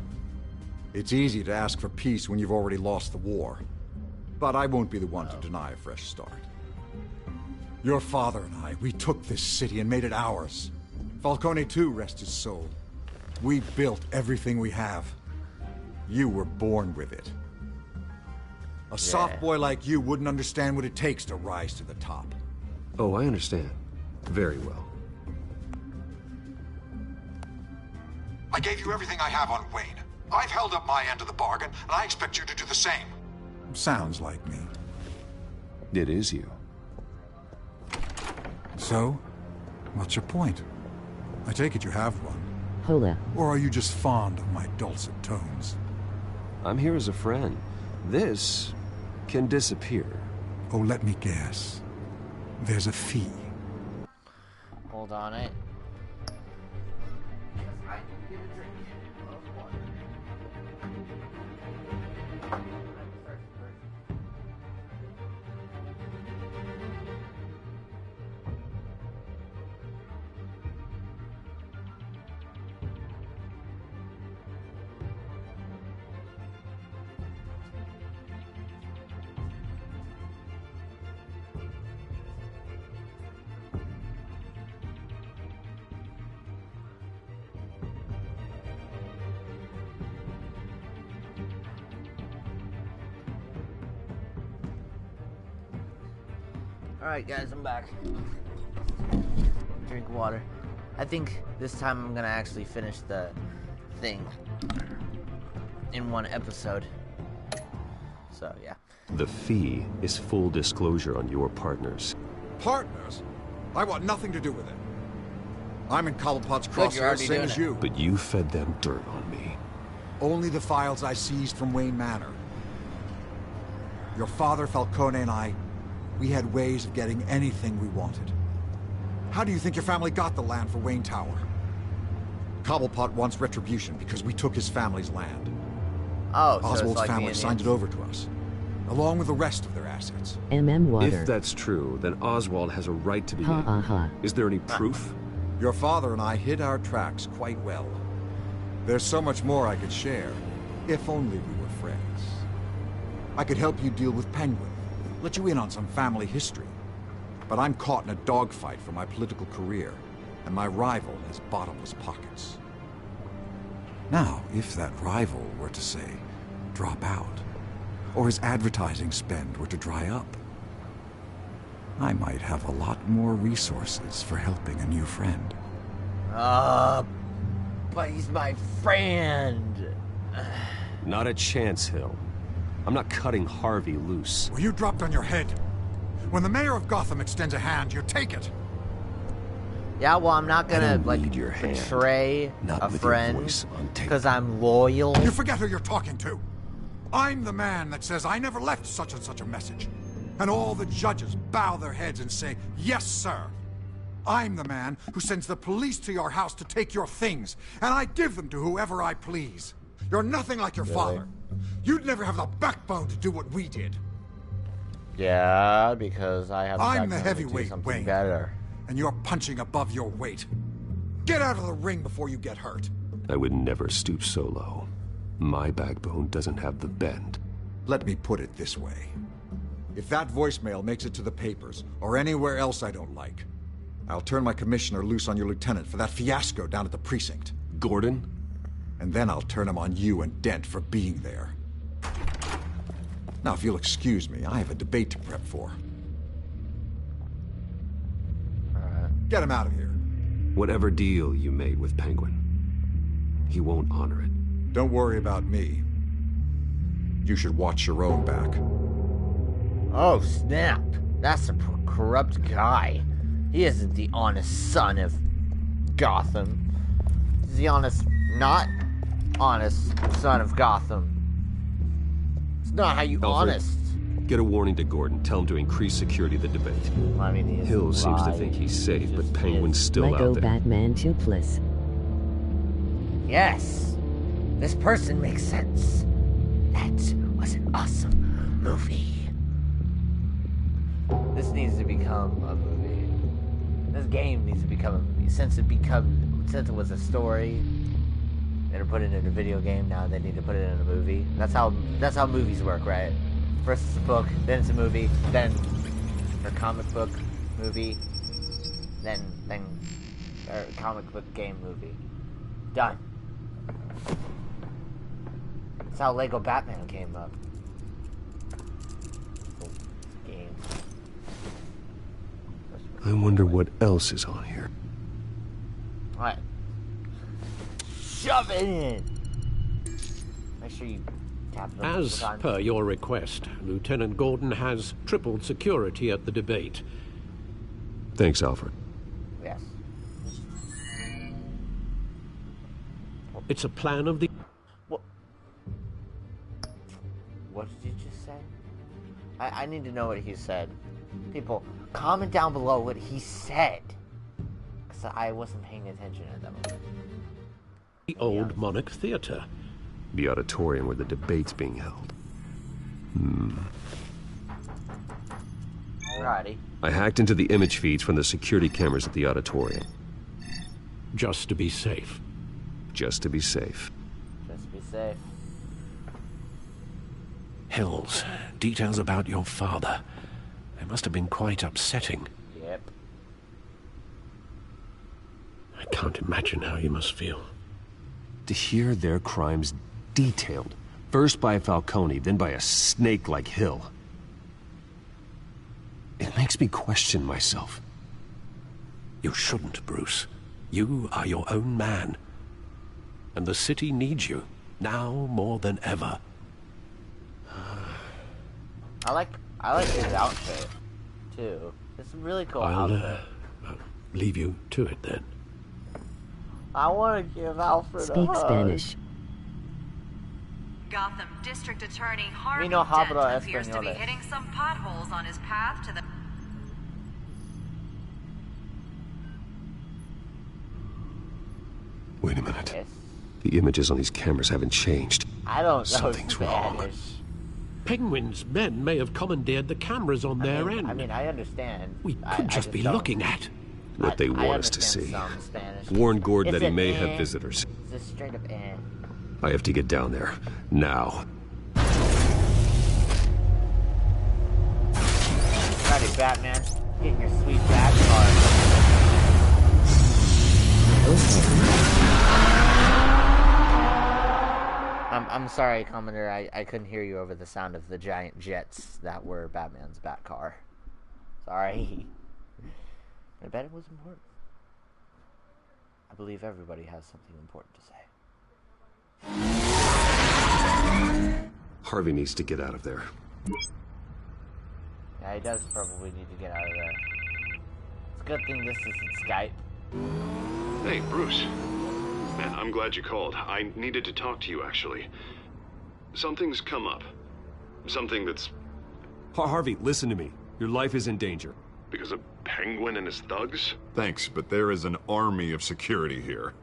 It's easy to ask for peace when you've already lost the war. But I won't be the one to deny a fresh start. Your father and I, we took this city and made it ours. Falcone too, rest his soul. We built everything we have. You were born with it. A soft boy like you wouldn't understand what it takes to rise to the top. Oh, I understand. Very well. I gave you everything I have on Wayne. I've held up my end of the bargain, and I expect you to do the same. Sounds like me. It is you. So, what's your point? I take it you have one. Hola. Or are you just fond of my dulcet tones? I'm here as a friend. This can disappear. Oh, let me guess. There's a fee. Hold on it. Alright guys, I'm back. Drink water. I think this time I'm gonna actually finish the thing in one episode. So, yeah. The fee is full disclosure on your partners. Partners? I want nothing to do with it. I'm in Cobblepot's crosshairs, same as you. But you fed them dirt on me. Only the files I seized from Wayne Manor. Your father, Falcone, and I, we had ways of getting anything we wanted. How do you think your family got the land for Wayne Tower? Cobblepot wants retribution because we took his family's land. Oh, so Oswald's like family signed it over to us, along with the rest of their assets. Water. If that's true, then Oswald has a right to be Is there any proof? Your father and I hid our tracks quite well. There's so much more I could share, if only we were friends. I could help you deal with Penguin, let you in on some family history. But I'm caught in a dogfight for my political career, and my rival has bottomless pockets. Now, if that rival were to, say, drop out, or his advertising spend were to dry up, I might have a lot more resources for helping a new friend. But he's my friend. Not a chance, Hill. I'm not cutting Harvey loose. Well, you dropped on your head. When the mayor of Gotham extends a hand, you take it. Yeah, well, I'm not gonna, like, betray a friend because I'm loyal. You forget who you're talking to. I'm the man that says I never left such and such a message. And all the judges bow their heads and say, yes, sir. I'm the man who sends the police to your house to take your things, and I give them to whoever I please. You're nothing like your father. You'd never have the backbone to do what we did. Yeah, because I have. I'm the heavyweight, Wayne, better. and you're punching above your weight. Get out of the ring before you get hurt. I would never stoop so low. My backbone doesn't have the bend. Let me put it this way. If that voicemail makes it to the papers, or anywhere else I don't like, I'll turn my commissioner loose on your lieutenant for that fiasco down at the precinct. Gordon? And then I'll turn him on you and Dent for being there. Now, if you'll excuse me, I have a debate to prep for. Get him out of here. Whatever deal you made with Penguin, he won't honor it. Don't worry about me. You should watch your own back. Oh, snap. That's a corrupt guy. He isn't the honest son of Gotham. He's the honest, not honest son of Gotham. It's not how you Alfred, honest. Get a warning to Gordon. Tell him to increase security of the debate. I mean, Hill seems to think he's safe, but Penguin's still out there. Batman toothless. Yes. This person makes sense. That was an awesome movie. This needs to become a movie. This game needs to become a movie. Since it was a story, they put it in a video game. Now they need to put it in a movie. That's how movies work, right? First it's a book, then it's a movie, then a comic book movie, then or comic book game movie. Done. That's how Lego Batman came up. Game. I wonder what else is on here. Alright. Shove it in! Make sure you tap it. As per your request, Lieutenant Gordon has tripled security at the debate. Thanks, Alfred. Yes. It's a plan of the... What did you just say? I need to know what he said. People, comment down below what he said. Because I wasn't paying attention at that moment. The Old Monarch Theatre. The auditorium where the debate's being held. Alrighty. I hacked into the image feeds from the security cameras at the auditorium. Just to be safe. Just to be safe. Just be safe. Hills, details about your father. They must have been quite upsetting. Yep. I can't imagine how you must feel. To hear their crimes detailed, first by Falcone, then by a snake like Hill. It makes me question myself. You shouldn't, Bruce. You are your own man. And the city needs you, now more than ever. I like his outfit, too. It's a really cool outfit. I'll leave you to it, then. I want to give Alfred a hug. Speak Spanish. Gotham District Attorney Harvey no Dent hablo appears to be español. hitting some potholes on his path to the... Wait a minute. Yes. The images on these cameras haven't changed. I don't know Something's Spanish. wrong. Penguin's men may have commandeered the cameras on their end. I mean, I understand. We could just be looking at what they want us to see. Warn Gordon that he may have visitors. It's just straight up I have to get down there. Now. Ready, Batman. Get in your sweet bat car. I'm sorry, Commander. I couldn't hear you over the sound of the giant jets that were Batman's bat car. Sorry. I bet it was important. I believe everybody has something important to say. Harvey needs to get out of there. Yeah, he does probably need to get out of there. It's a good thing this isn't Skype. Hey, Bruce. Man, I'm glad you called. I needed to talk to you, actually. Something's come up. Something that's... Harvey, listen to me. Your life is in danger. Because of Penguin and his thugs? Thanks, but there is an army of security here.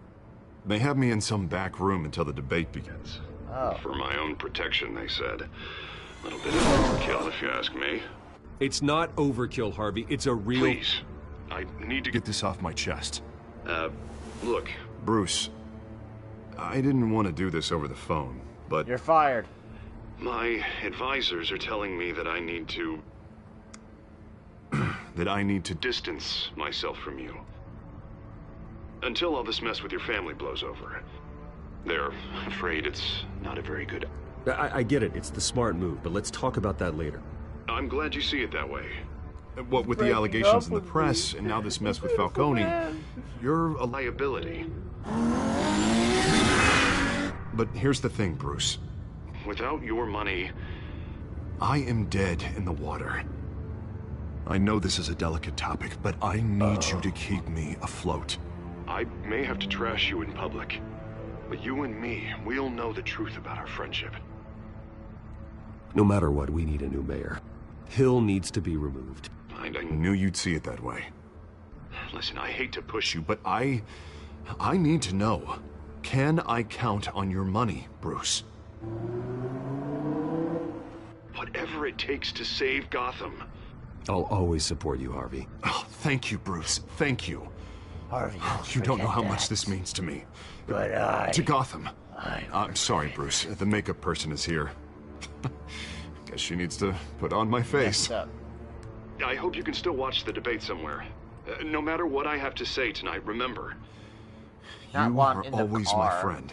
They have me in some back room until the debate begins. Oh. For my own protection, they said. A little bit of overkill, if you ask me. It's not overkill, Harvey. It's a real... Please. I need to get this off my chest. Look, Bruce. I didn't want to do this over the phone, but... You're fired. My advisors are telling me that I need to... that I need to distance myself from you. Until all this mess with your family blows over. They're afraid it's not a very good... I get it, it's the smart move, but let's talk about that later. I'm glad you see it that way. What with the allegations in the press, and now this mess with Falcone, you're a liability. But here's the thing, Bruce. Without your money, I am dead in the water. I know this is a delicate topic, but I need you to keep me afloat. I may have to trash you in public, but you and me, we'll know the truth about our friendship. No matter what, we need a new mayor. Hill needs to be removed. I knew you'd see it that way. Listen, I hate to push you, but I need to know. Can I count on your money, Bruce? Whatever it takes to save Gotham. I'll always support you, Harvey. Oh, thank you, Bruce. Thank you. Harvey, you don't know how much this means to me. But to Gotham. I'm sorry, Bruce. The makeup person is here. Guess she needs to put on my face. I hope you can still watch the debate somewhere. No matter what I have to say tonight, remember, you are always my friend.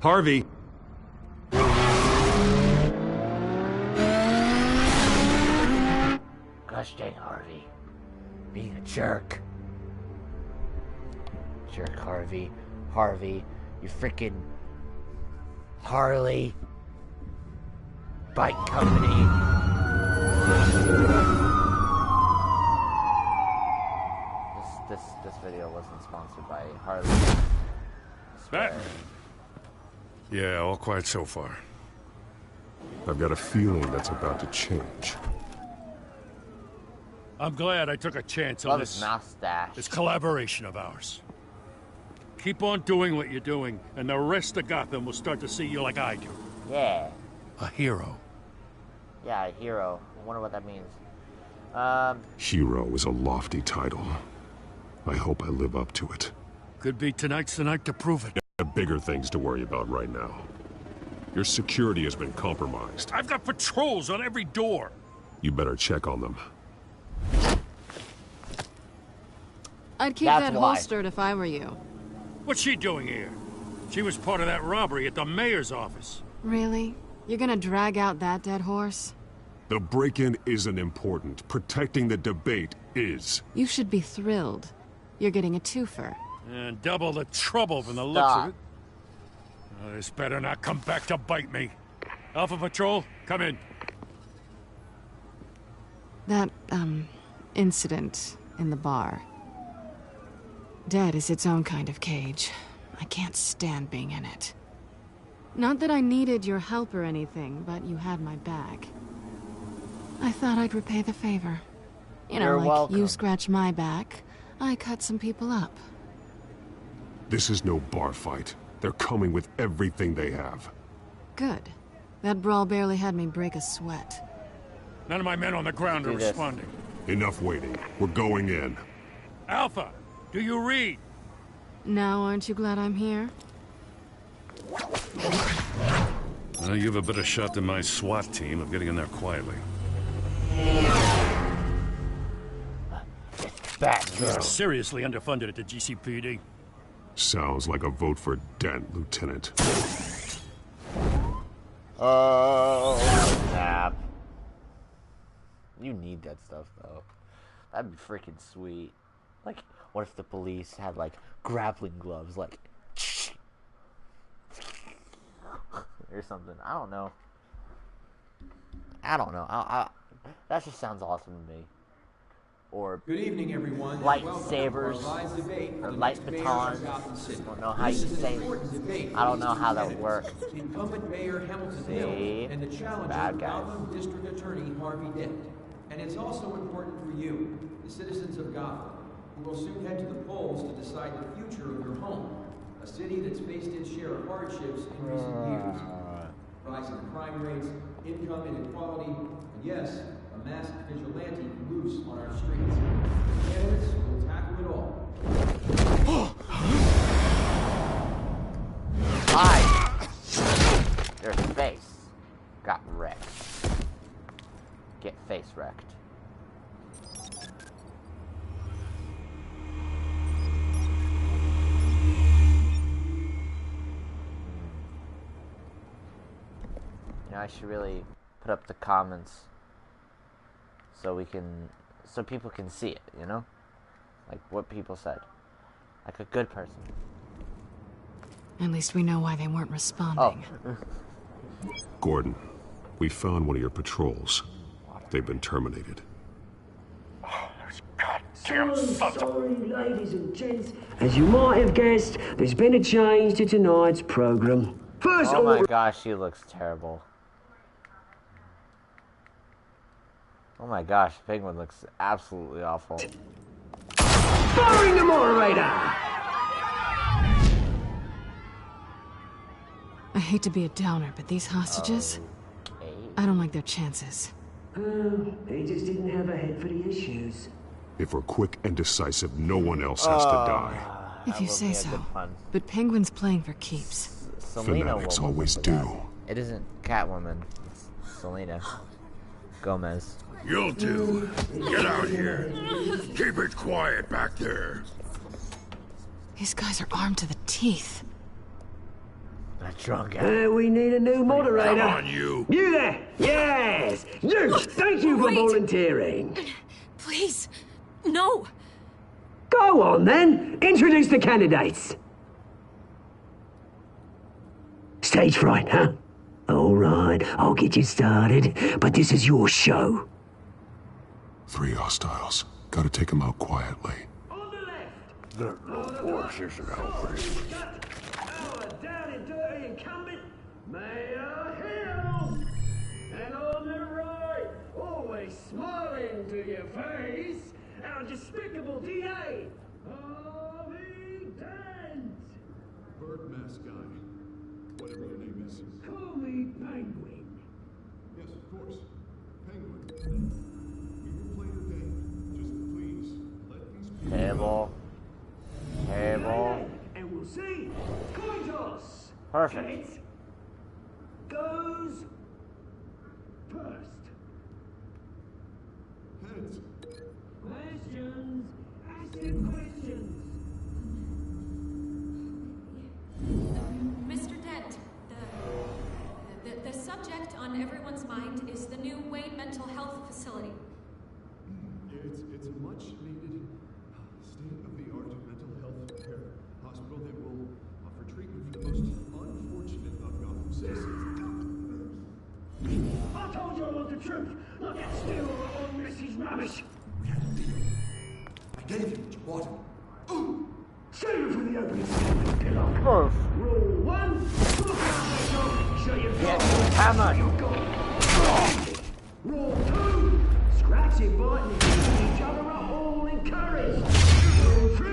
Harvey! Gosh dang, Harvey. Being a jerk. Jerk, Harvey. Harvey, you freaking Harley Bike Company. This video wasn't sponsored by Harley. Batman. Yeah, all quiet so far. I've got a feeling that's about to change. I'm glad I took a chance on this collaboration of ours. Keep on doing what you're doing, and the rest of Gotham will start to see you like I do. Yeah. A hero. Yeah, a hero. I wonder what that means. Hero is a lofty title. I hope I live up to it. Could be tonight's the night to prove it. I have bigger things to worry about right now. Your security has been compromised. I've got patrols on every door. You better check on them. I'd keep that holstered if I were you. What's she doing here? She was part of that robbery at the mayor's office. Really? You're gonna drag out that dead horse? The break-in isn't important. Protecting the debate is. You should be thrilled. You're getting a twofer. And double the trouble from the looks of it. Oh, this better not come back to bite me. Alpha Patrol, come in. That, incident in the bar. Dead is its own kind of cage. I can't stand being in it. Not that I needed your help or anything, but you had my back. I thought I'd repay the favor. You know, You're like welcome. You scratch my back, I cut some people up. This is no bar fight. They're coming with everything they have. Good. That brawl barely had me break a sweat. None of my men on the ground are responding. Enough waiting. We're going in. Alpha, do you read? Now aren't you glad I'm here? Well, you have a better shot than my SWAT team of getting in there quietly. You're seriously underfunded at the GCPD. Sounds like a vote for Dent, Lieutenant. Oh, snap. You need that stuff, though. That'd be freaking sweet. Like, what if the police had, like, grappling gloves, like... or something. I don't know. That just sounds awesome to me. Or good evening, everyone. Lightsabers or light batons. I don't know how you say it. I don't know how that would work. Incumbent Mayor Hamilton Hill and the challenger Gotham District Attorney Harvey Dent. And it's also important for you, the citizens of Gotham, who will soon head to the polls to decide the future of your home, a city that's faced its share of hardships in recent years. Rising crime rates, income inequality, and yes, a masked vigilante loose on our streets. The candidates will tackle it all. Hi! Their face got wrecked. Get face wrecked. I should really put up the comments so people can see it, you know? Like what people said. Like a good person. At least we know why they weren't responding. Oh. Gordon, we found one of your patrols. They've been terminated. Sorry, ladies and gents. As you might have guessed, there's been a change to tonight's program. First oh my gosh, she looks terrible. Oh my gosh, Penguin looks absolutely awful. Firing the moderator! I hate to be a downer, but these hostages, I don't like their chances. He just didn't have a head for the issues. If we're quick and decisive, no one else has to die. If you say so. But Penguin's playing for keeps. Fanatics always do. It isn't Catwoman. It's Selena Gomez. You'll do. Get out here. Keep it quiet back there. These guys are armed to the teeth. That drunk we need a new moderator. Come on, you. You there. Yes. You. Thank you for volunteering. Please. No. Go on, then. Introduce the candidates. Stage fright, huh? All right, I'll get you started, but this is your show. 3 hostiles. Gotta take them out quietly. On the left. There are no horses in Hellbreak. Down and dirty incumbent, Mayor Hill. And on the right, always smiling to your face, our despicable DA, Harvey Dent. Bird mask guy. Whatever your name is. Call me Penguin. Yes, of course. Penguin. We will play your game. Just please, let these people... Table. And we'll see. Coin toss. Perfect. Heads goes first. Heads. Questions. Ask him questions. Mr. Dent, the subject on everyone's mind is the new Wayne Mental Health Facility. It's a much-needed state-of-the-art mental health care hospital that will offer treatment for the most unfortunate of Gotham citizens. I told you I want the truth. Look at still on Mrs. Rubbish. I gave you what you wanted. Save it for the opening statement, Pillock. Rule 1. Look out, show your hammer. Rule 2. Scratching, biting, beating each other up, all encouraged. Rule 3.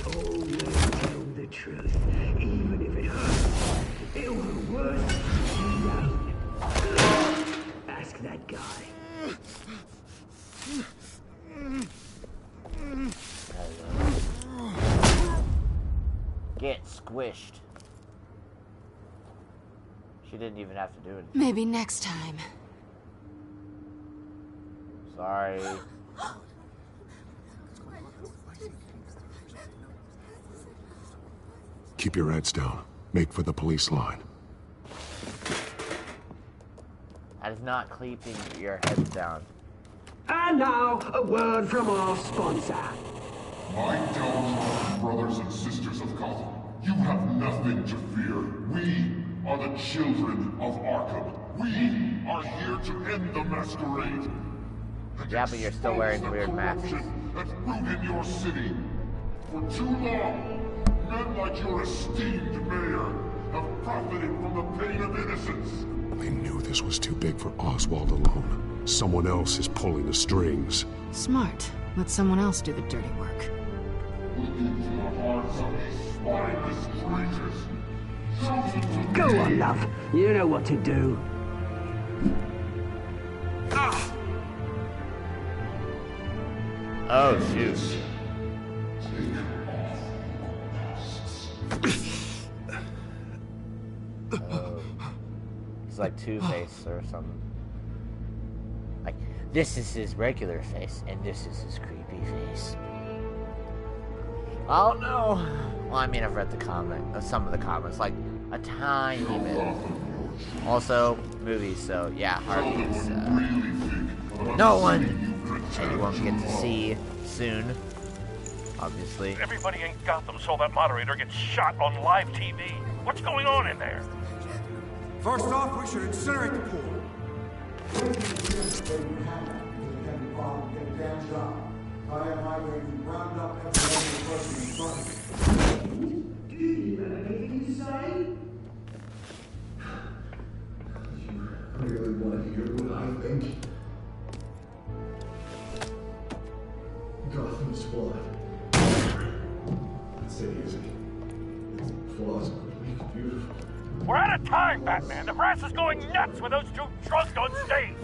Always tell the truth, even if it hurts. It'll be worse if you don't. Ask that guy. Get squished. She didn't even have to do it. Maybe next time. Sorry. Keep your heads down. Make for the police line. That is not keeping your heads down. And now, a word from our sponsor. My Delta brothers and sisters of Gotham, you have nothing to fear. We are the children of Arkham. We are here to end the masquerade. Yeah, but you're still wearing weird masks. That's rooted in your city. For too long, men like your esteemed mayor have profited from the pain of innocence. They knew this was too big for Oswald alone. Someone else is pulling the strings. Smart. Let someone else do the dirty work. Go on, love. You know what to do. Oh, shoot. He's like Two-Face or something. Like, this is his regular face, and this is his creepy face. Oh no! Well, I mean, I've read the some of the comments, like a tiny bit. Also, movies, so yeah, Harvey's no one that you won't get to see soon, obviously. Everybody in Gotham saw that moderator get shot on live TV. What's going on in there? First off, we should incinerate the pool. I am highway to round up every person in front of me. Do you have anything to say? You really want to hear what I think? Gotham's flawed. That's it easy. Its flaws make it beautiful. We're out of time, Batman. The brass is going nuts with those two drunk on stage.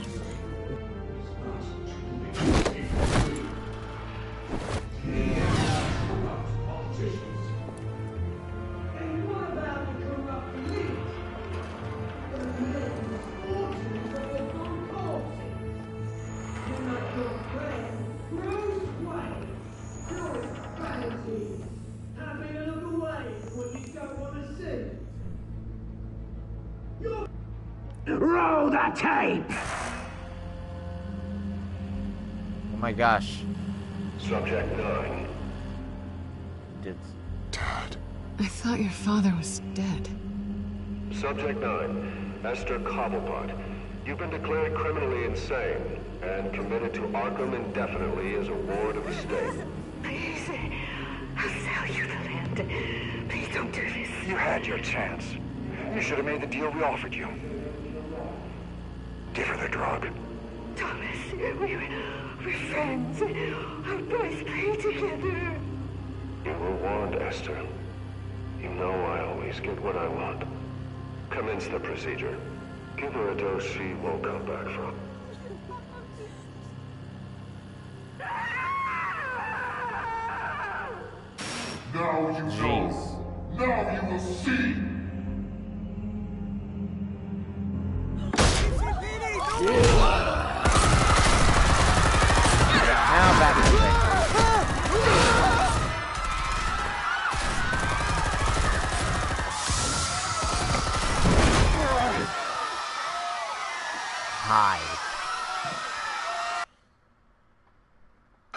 And what about the corrupt elite? The relentless fortunes of their own policy. You're not your friend, Bruce Wayne. You're a fantasy. Having a look away is what you don't want to see. Roll the tape! Oh my gosh. Subject 9. Dad. I thought your father was dead. Subject 9, Esther Cobblepot. You've been declared criminally insane and committed to Arkham indefinitely as a ward of the state. Please, I'll sell you the land. Please don't do this. You had your chance. You should have made the deal we offered you. Give her the drug. Thomas, we're friends. Our boys play together. You were warned, Esther. You know I always get what I want. Commence the procedure. Give her a dose she won't come back from. Now you know. Now you will see. Now back to the hide.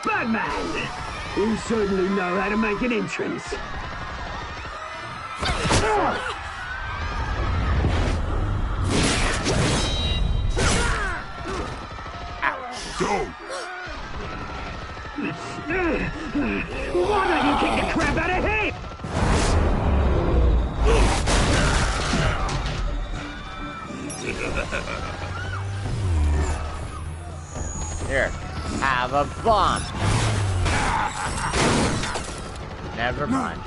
Batman! You certainly know how to make an entrance. Don't! Why don't you kick the crap out of him? Here, have a bomb. Never mind.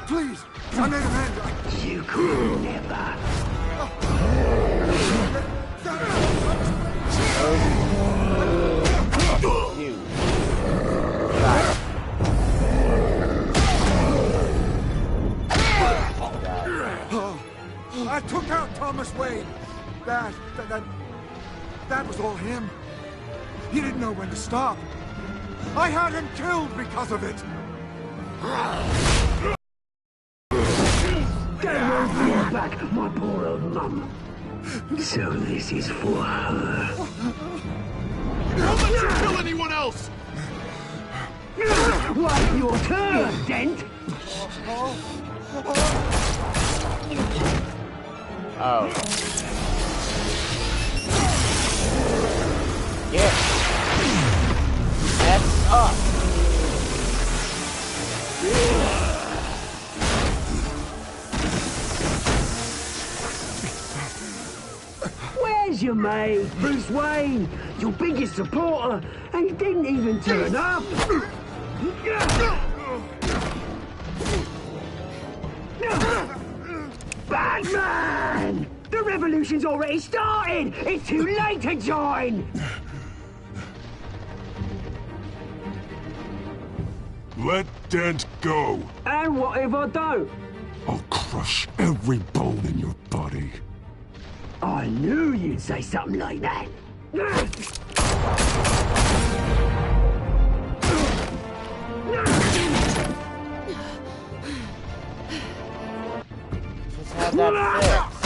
Please, I made a man. You could never. You. I took out Thomas Wayne. That was all him. He didn't know when to stop. I had him killed because of it. That won't bring back my poor old mum. So this is for her. Don't let you kill anyone else! What's your turn, Dent? Oh. Yeah. That's up. Where's your mate, Bruce Wayne? Your biggest supporter, and he didn't even turn up. Batman! The revolution's already started! It's too late to join! Let Dent go. And what if I don't? I'll crush every bone in your body. I knew you'd say something like that. Just have that fixed.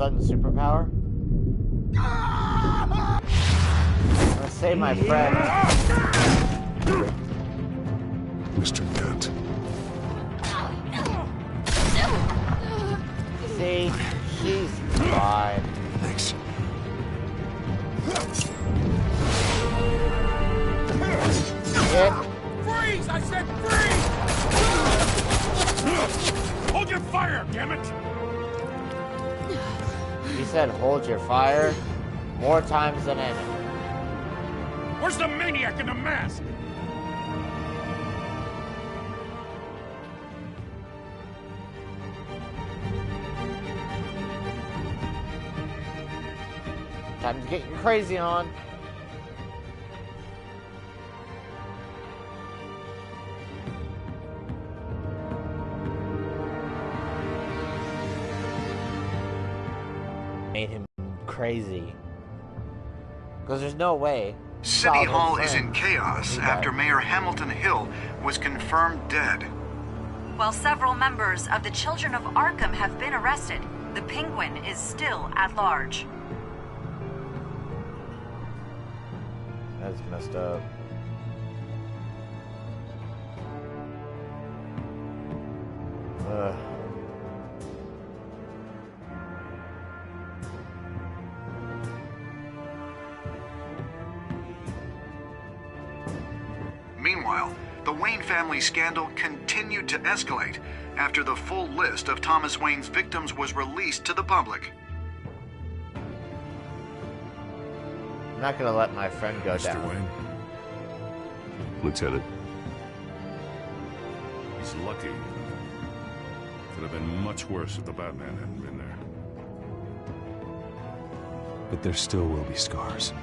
sudden superpower? I'm gonna save my friend. Mr. Dent. See? She's fine. Thanks. Freeze! I said freeze! Hold your fire, damn it! He said hold your fire more times than any. Where's the maniac in the mask? Time to get your crazy on. Made him crazy. Because there's no way. City Hall is in chaos after Mayor Hamilton Hill was confirmed dead. While several members of the Children of Arkham have been arrested, the Penguin is still at large. That's messed up. Ugh. Meanwhile, the Wayne family scandal continued to escalate after the full list of Thomas Wayne's victims was released to the public. I'm not gonna let my friend go down. Mr. Wayne. Lieutenant. He's lucky. Could have been much worse if the Batman hadn't been there. But there still will be scars.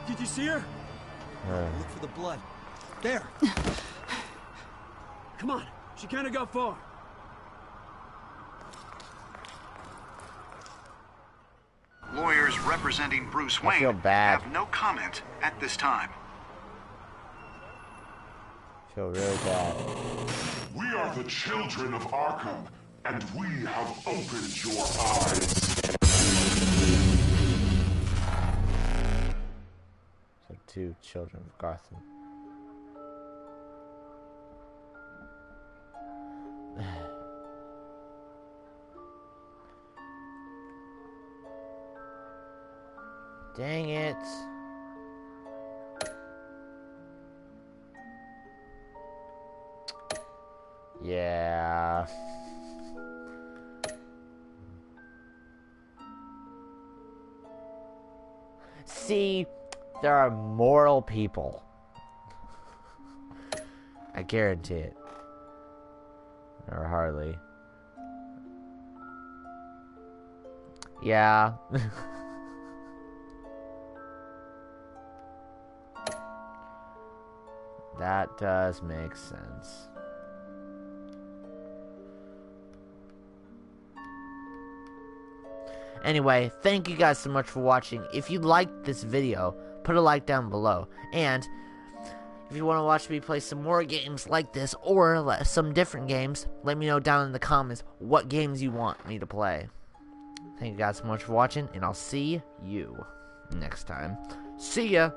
Did you see her? Look for the blood. There. Come on. She can't have got far. Lawyers representing Bruce Wayne have no comment at this time. I feel really bad. We are the children of Arkham, and we have opened your eyes. So 2 children of Gotham. Dang it. Yeah. See, there are moral people. I guarantee it. Or hardly. Yeah. That does make sense. Anyway, thank you guys so much for watching. If you liked this video, put a like down below. And if you want to watch me play some more games like this or some different games, let me know down in the comments what games you want me to play. Thank you guys so much for watching, and I'll see you next time. See ya!